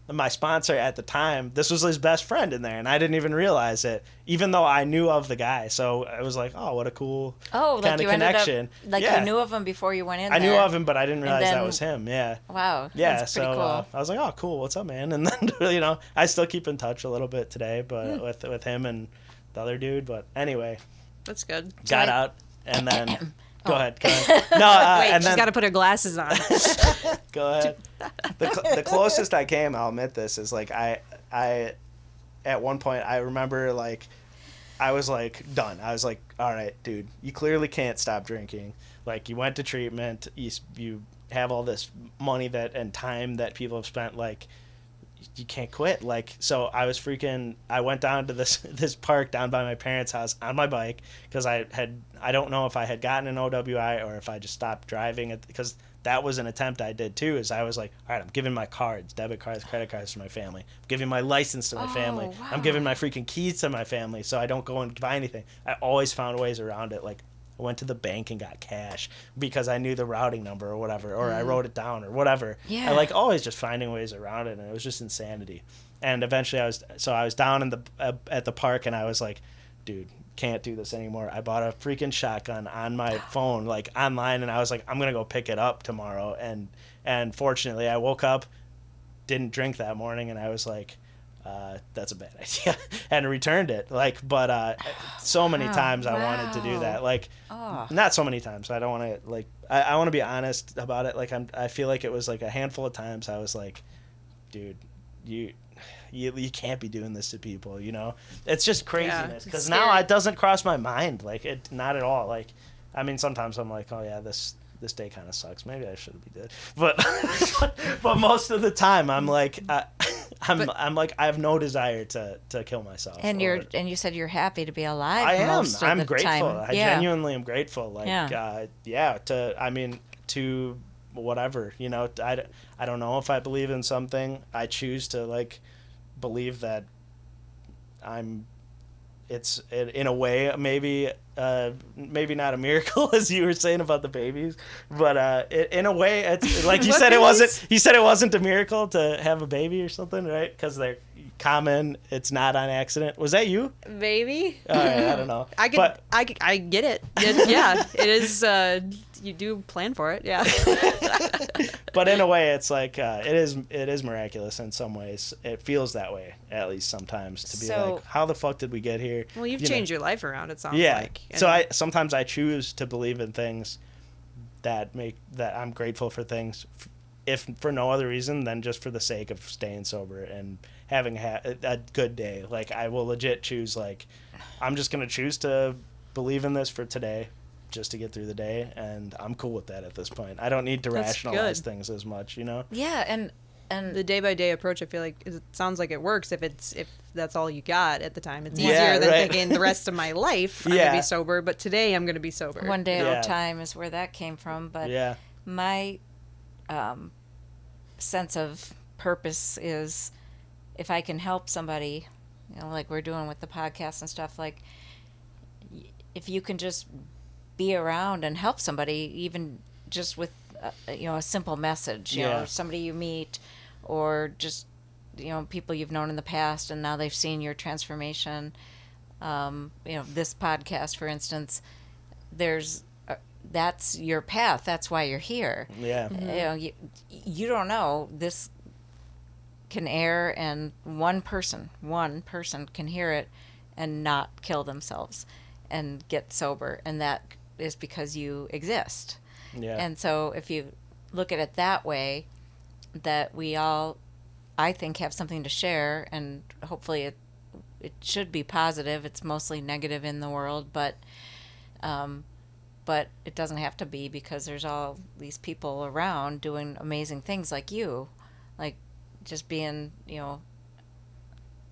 my sponsor at the time, this was his best friend in there, and I didn't even realize it, even though I knew of the guy. So I was like, oh, what a cool kind of connection. You knew of him before you went in I knew of him, but I didn't realize that was him. Yeah. Wow. Yeah, that's so pretty cool. I was like, oh, cool, what's up, man? And then, I still keep in touch a little bit today, but with him and the other dude. But anyway. That's good. Got out, and then... Go ahead. No, wait, and she's then, got to put her glasses on. Go ahead. The closest I came, I'll admit this, is like I at one point I remember like I was like done. I was like, all right, dude, you clearly can't stop drinking. Like you went to treatment, you have all this money and time that people have spent, like you can't quit. Like, so I went down to this park down by my parents' house on my bike because I don't know if I had gotten an OWI or if I just stopped driving it, because that was an attempt I did too, is I was like, all right, I'm giving my cards, debit cards, credit cards to my family. I'm giving my license to my family. Wow. I'm giving my freaking keys to my family so I don't go and buy anything. I always found ways around it. Like, I went to the bank and got cash because I knew the routing number or whatever, or I wrote it down or whatever. Yeah. I like always just finding ways around it, and it was just insanity. And eventually I was down at the park, and I was like, dude, can't do this anymore. I bought a freaking shotgun on my phone, like online, and I was like, I'm gonna go pick it up tomorrow. And fortunately I woke up, didn't drink that morning, and I was like, that's a bad idea, and returned it. Like, but so many times I wanted to do that. Like, not so many times. I don't want to, like, I want to be honest about it. Like, I feel like it was like a handful of times I was like, dude, you can't be doing this to people, you know? It's just craziness. Because now it doesn't cross my mind. Like, it, not at all. Like, I mean, sometimes I'm like, oh yeah, this day kind of sucks. Maybe I shouldn't be dead. But but most of the time I'm like, I'm like, I have no desire to kill myself. And you said you're happy to be alive. I am. Most of I'm the grateful. time. I genuinely am grateful. Like, Yeah. to whatever, you know. I don't know if I believe in something. I choose to like believe that it's in a way maybe not a miracle as you were saying about the babies, but in a way it's like you said it wasn't a miracle to have a baby or something, right? Because they're common. It's not on accident. Was that you? Maybe. All right, I don't know. I get it. Yeah, it is. You do plan for it. Yeah. But in a way, it's like it is miraculous in some ways. It feels that way, at least sometimes, to be like, how the fuck did we get here? Well, you've changed your life around, it sounds like. So sometimes I choose to believe in things that I'm grateful for things, if for no other reason than just for the sake of staying sober and having a good day. Like, I will legit choose, like, I'm just gonna choose to believe in this for today, just to get through the day, and I'm cool with that at this point. I don't need to That's rationalize good. things as much, you know? Yeah, and The day-by-day approach, I feel like, it sounds like it works if that's all you got at the time. It's easier Yeah, than right. thinking the rest of my life I'm Yeah. going to be sober, but today I'm going to be sober. one day at Yeah. a time is where that came from. But Yeah. my sense of purpose is if I can help somebody, like we're doing with the podcast and stuff, like if you can just be around and help somebody, even just with a simple message, Yeah. or somebody you meet, or just people you've known in the past and now they've seen your transformation. This podcast, for instance, that's your path. That's why you're here. Yeah. You don't know, this can air and one person can hear it and not kill themselves and get sober, and that is because you exist. Yeah. And so if you look at it that way, that we all, I think, have something to share, and hopefully it should be positive. It's mostly negative in the world, but it doesn't have to be, because there's all these people around doing amazing things like you, like just being,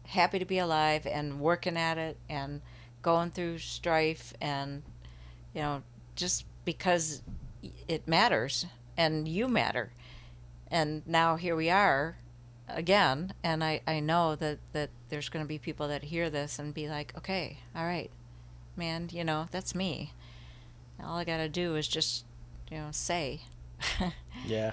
happy to be alive and working at it and going through strife, and, just because it matters and you matter. And now here we are again, and I know that there's going to be people that hear this and be like, okay, all right, man, that's me. All I got to do is just, say. Yeah.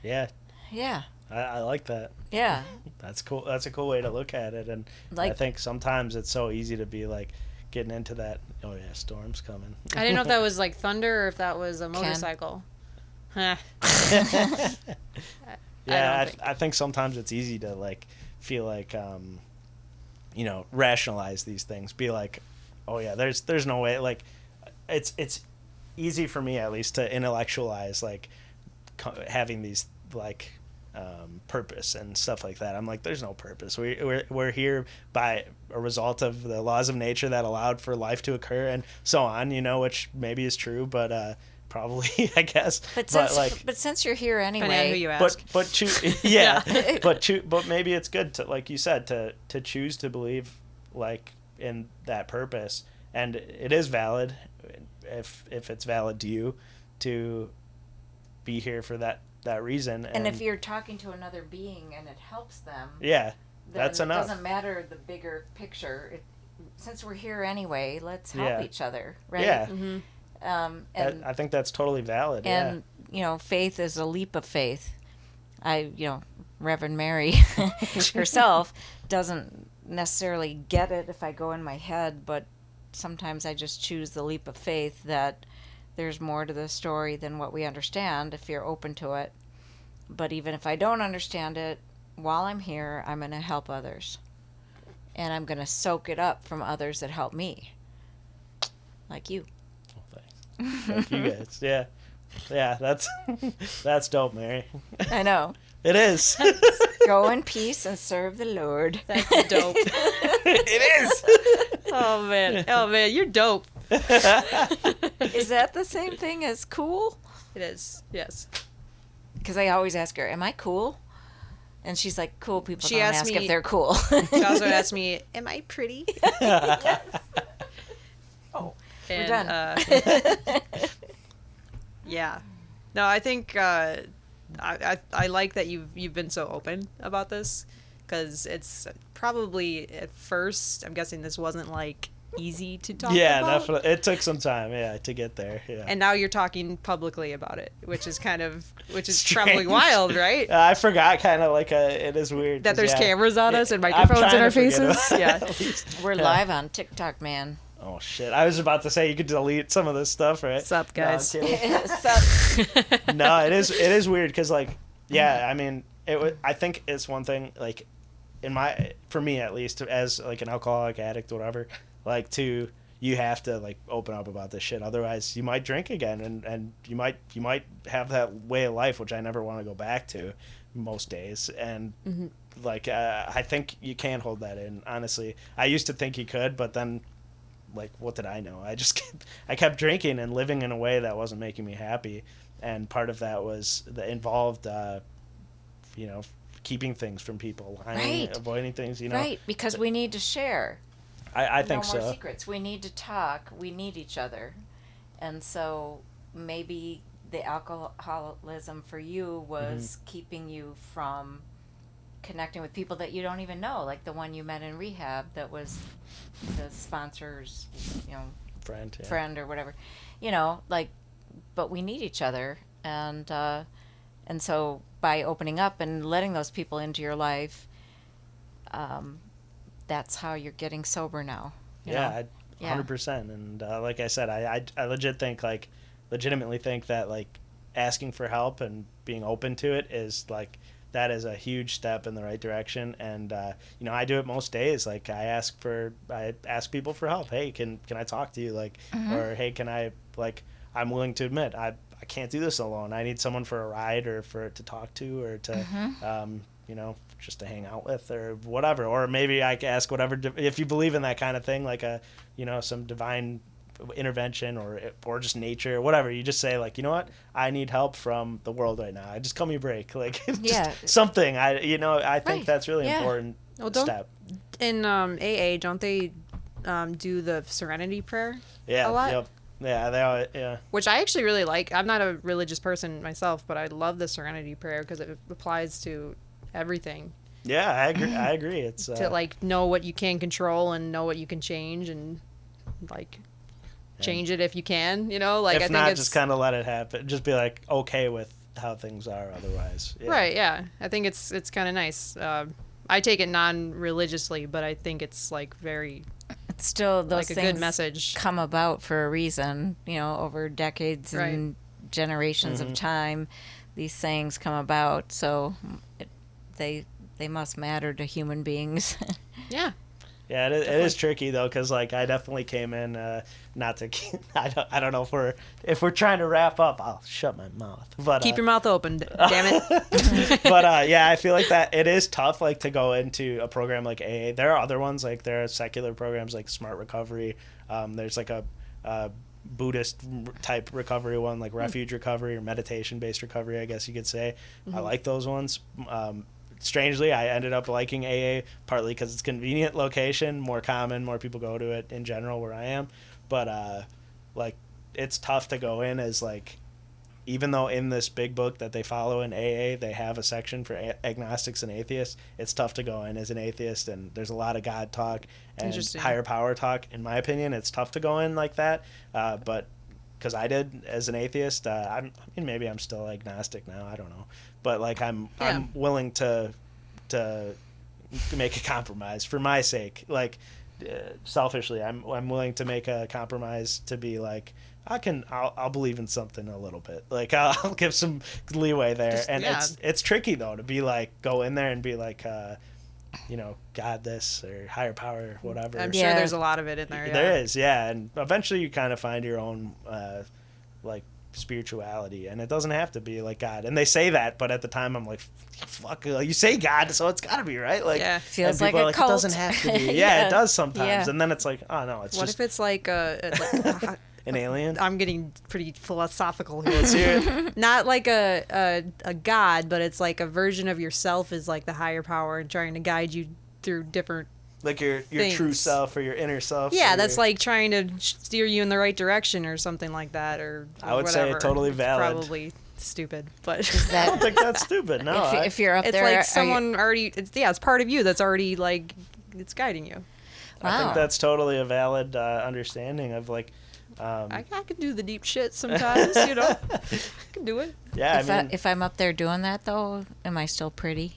Yeah. Yeah. I like that. Yeah. That's cool. That's a cool way to look at it. And I think sometimes it's so easy to be like getting into that. Oh yeah, storm's coming. I didn't know if that was like thunder or if that was a motorcycle. Huh. Yeah, I think sometimes it's easy to like feel like rationalize these things. Be like, oh yeah, there's no way. Like, it's easy for me at least to intellectualize like having these like purpose and stuff like that. I'm like, there's no purpose. We're here by a result of the laws of nature that allowed for life to occur and so on, which maybe is true, but probably, I guess. But since you're here Depending on who anyway, you ask. but maybe it's good to, like you said, to choose to believe like in that purpose, and it is valid if it's valid to you to be here for that reason. and if you're talking to another being and it helps them, yeah, then that's it enough. doesn't matter the bigger picture. Since we're here anyway, let's help Yeah. each other, right? Yeah. And I think that's totally valid. and faith is a leap of faith. Reverend Mary herself doesn't necessarily get it if I go in my head, but sometimes I just choose the leap of faith that there's more to the story than what we understand if you're open to it. But even if I don't understand it, while I'm here, I'm going to help others. And I'm going to soak it up from others that help me. Like you. Well, thanks. Thank you guys. Yeah. Yeah, that's dope, Mary. I know. It is. Go in peace and serve the Lord. That's dope. It is. Oh man, you're dope. Is that the same thing as cool? It is. Yes. Because I always ask her, am I cool? And she's like, cool people She don't asked ask me- if they're cool. She also asked me, "Am I pretty?" Oh, And, we're done. Yeah. No, I think I like that you've been so open about this, because it's probably at first, I'm guessing this wasn't like easy to talk Yeah, about. definitely. It took some time, to get there. Yeah. And now you're talking publicly about it, which is Strange. probably wild, right? I forgot, kind of like it is weird That 'cause, there's yeah, cameras on us and I'm microphones in trying our to forget faces. about it, Yeah. at least. We're Yeah. live on TikTok, man. Oh shit! I was about to say you could delete some of this stuff, right? What's up, guys? No, I'm kidding. So, No, it is weird because like, yeah, I mean, I think it's one thing like, for me at least, as like an alcoholic addict, whatever, like you have to like open up about this shit, otherwise you might drink again, and you might have that way of life which I never want to go back to most days, and like I think you can't hold that in, honestly. I used to think you could, but then like, what did I know? I kept drinking and living in a way that wasn't making me happy. And part of that was that involved, keeping things from people, lying, Right. avoiding things, Right, because we need to share. I think no more so. secrets. We need to talk. We need each other. And so maybe the alcoholism for you was keeping you from connecting with people that you don't even know, like the one you met in rehab that was the sponsor's, friend or whatever. But we need each other, and so by opening up and letting those people into your life, that's how you're getting sober now. Yeah, 100%. And like I said, I legitimately think that like asking for help and being open to it is like, that is a huge step in the right direction. And I do it most days. Like I ask people for help. Hey, can I talk to you? Like, or hey, I'm willing to admit I can't do this alone. I need someone for a ride, or to talk to, or to just to hang out with, or whatever. Or maybe I ask whatever, if you believe in that kind of thing, like some divine intervention, or just nature, or whatever. You just say like, you know what, I need help from the world right now. I just call me a break, like something. I think that's really important. Well, step. In AA, don't they do the Serenity Prayer? Yeah. A lot? Yep. Yeah, they are. Yeah. Which I actually really like. I'm not a religious person myself, but I love the Serenity Prayer because it applies to everything. Yeah, I agree. It's to like know what you can control and know what you can change, and like change it if you can. If I think not, it's just kind of let it happen. Just be like okay with how things are otherwise. Yeah. Right. Yeah. I think it's kind of nice. I take it non-religiously, but I think it's like very. It's still those like a things good message. Come about for a reason, over decades and generations of time. These sayings come about, so they must matter to human beings. Yeah. Yeah, it is tricky though, because like I definitely came in not to. I don't know if we're trying to wrap up. I'll shut my mouth. But keep your mouth open, damn it. But I feel like that it is tough, like to go into a program like AA. There are other ones, like there are secular programs like Smart Recovery. There's like a Buddhist type recovery one, like refuge recovery or meditation based recovery, I guess you could say. I like those ones. Strangely, I ended up liking AA partly because it's convenient location, more common, more people go to it in general where I am. But like it's tough to go in as like, even though in this big book that they follow in AA, they have a section for agnostics and atheists, it's tough to go in as an atheist, and there's a lot of God talk and higher power talk. In my opinion, it's tough to go in like that. But because I did as an atheist, maybe I'm still agnostic now, I don't know. But like I'm willing to make a compromise for my sake. Like selfishly, I'm willing to make a compromise to be like, I'll believe in something a little bit. Like I'll give some leeway there. It's tricky though to be like, go in there and be like, God this or higher power or whatever. I'm sure there's a lot of it in there. Yeah. There is, and eventually you kind of find your own like spirituality, and it doesn't have to be like God. And they say that, but at the time I'm like, fuck, you say God, so it's got to be right. Like feels like a cult. It doesn't have to be. It does sometimes. And then it's like, oh no, it's what just. What if it's like an alien? I'm getting pretty philosophical here. Let's hear it. Not like a god, but it's like a version of yourself is like the higher power and trying to guide you through different. Like your true self or your inner self. Yeah, that's like trying to steer you in the right direction or something like that, or I would whatever. say totally valid. It's probably stupid, but I don't think that's stupid. No, if you're up it's there, like someone already. It's part of you that's already like it's guiding you. Wow. I think that's totally a valid understanding of like. I can do the deep shit sometimes, I can do it. Yeah, if I'm up there doing that though, am I still pretty?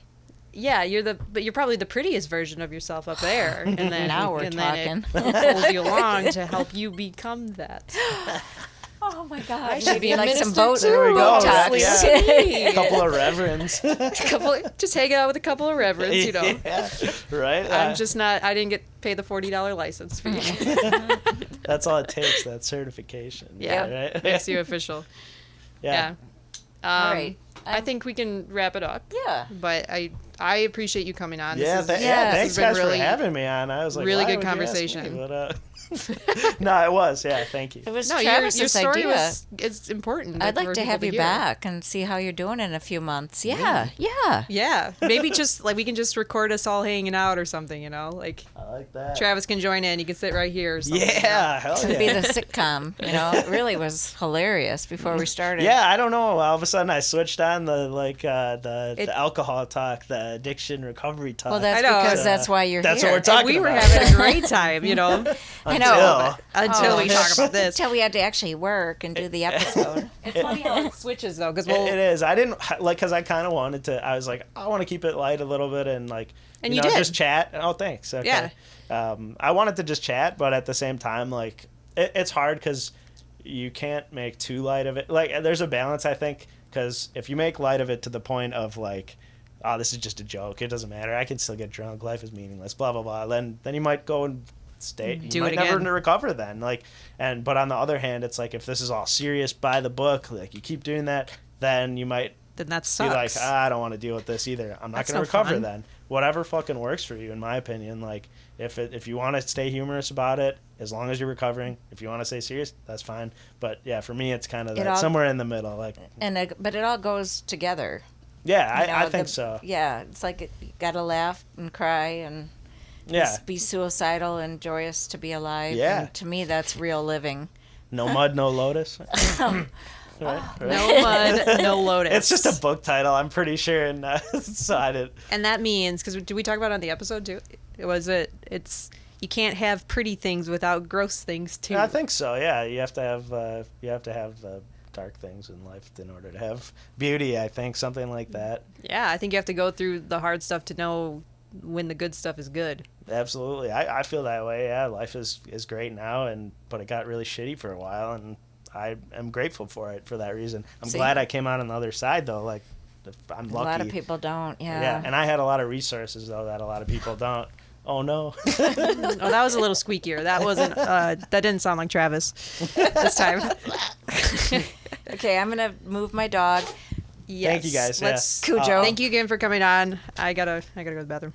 Yeah, you're probably the prettiest version of yourself up there, and then now we're talking. Then it pulls you along to help you become that. Oh my God! I should be like a some boat. There we go. Talks. A couple of reverends. Just hanging out with a couple of reverends, Yeah, right. I'm just not. I didn't get paid the $40 license fee. That's all it takes. That certification. Yeah, right? makes you official. Yeah. All right. I think we can wrap it up. Yeah. But I appreciate you coming on. Thanks guys for having me on. I was like, really why good would you ask conversation. me? But, No, it was. Yeah, thank you. It was No, Travis's your story idea. it's important. I'd for like to people have you hear. back and see how you're doing in a few months. Yeah, yeah. Yeah, maybe just like we can just record us all hanging out or something, you know? Like I like that. Travis can join in. You can sit right here or something. Yeah, hell It'd be yeah. the sitcom. It really was hilarious before we started. Yeah, I don't know. All of a sudden, I switched on the alcohol talk, the addiction recovery talk. Well, that's I know. because that's why you're That's here. what we're talking We were about. having a great time, you know, I know. until we Oh. talk about this. Until we had to actually work and do the episode. It's funny how it switches though, because It is. I didn't because I kind of wanted to. I was like, I want to keep it light a little bit and And you did. just chat. Oh, thanks. Okay. Yeah. I wanted to just chat, but at the same time, it's hard because you can't make too light of it. Like, there's a balance, I think, because if you make light of it to the point of oh, this is just a joke. It doesn't matter. I can still get drunk. Life is meaningless. Blah blah blah. Then you might go and stay. Do You might it never again. recover then. But on the other hand, it's like if this is all serious by the book, like you keep doing that, then you might Then that be sucks. like, I don't want to deal with this either. I'm not That's going to no recover fun. then. Whatever fucking works for you, in my opinion. Like, if you want to stay humorous about it, as long as you're recovering. If you want to stay serious, that's fine. But yeah, for me, it's kind of somewhere in the middle. But it all goes together. Yeah, I think so. Yeah, it's like you gotta laugh and cry and Yeah, be suicidal and joyous to be alive. Yeah. And to me, that's real living. no mud, no lotus. Right? No mud, no lotus. It's just a book title, I'm pretty sure, and so I did. And that means, because did we talk about it on the episode too? It's you can't have pretty things without gross things too. I think so. Yeah, you have to have dark things in life in order to have beauty. I think something like that. Yeah, I think you have to go through the hard stuff to know when the good stuff is good. Absolutely, I feel that way. Yeah, life is great now, but it got really shitty for a while, and I am grateful for it for that reason. I'm See? glad I came out on the other side though. Like, I'm lucky. A lot of people don't. Yeah, and I had a lot of resources though that a lot of people don't. Oh no. Oh, that was a little squeakier. That wasn't. That didn't sound like Travis this time. Okay, I'm gonna move my dog. Yes. Thank you guys. Let's. Cujo. Thank you again for coming on. I gotta go to the bathroom.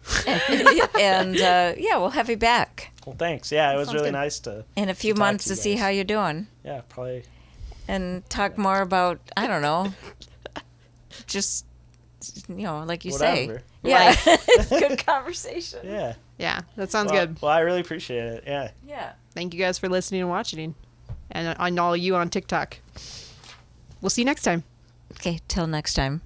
And yeah, we'll have you back Well, thanks. Yeah, it was Sounds really good. nice to. in a few talk months to to you see guys. how you're doing Yeah, probably. and talk more about, I don't know, just like you Whatever. say. Yeah, it's good conversation. Yeah. Yeah, that sounds Well, good. Well, I really appreciate it. Yeah. Yeah. Thank you guys for listening and watching, and all you on TikTok. We'll see you next time. Okay, till next time.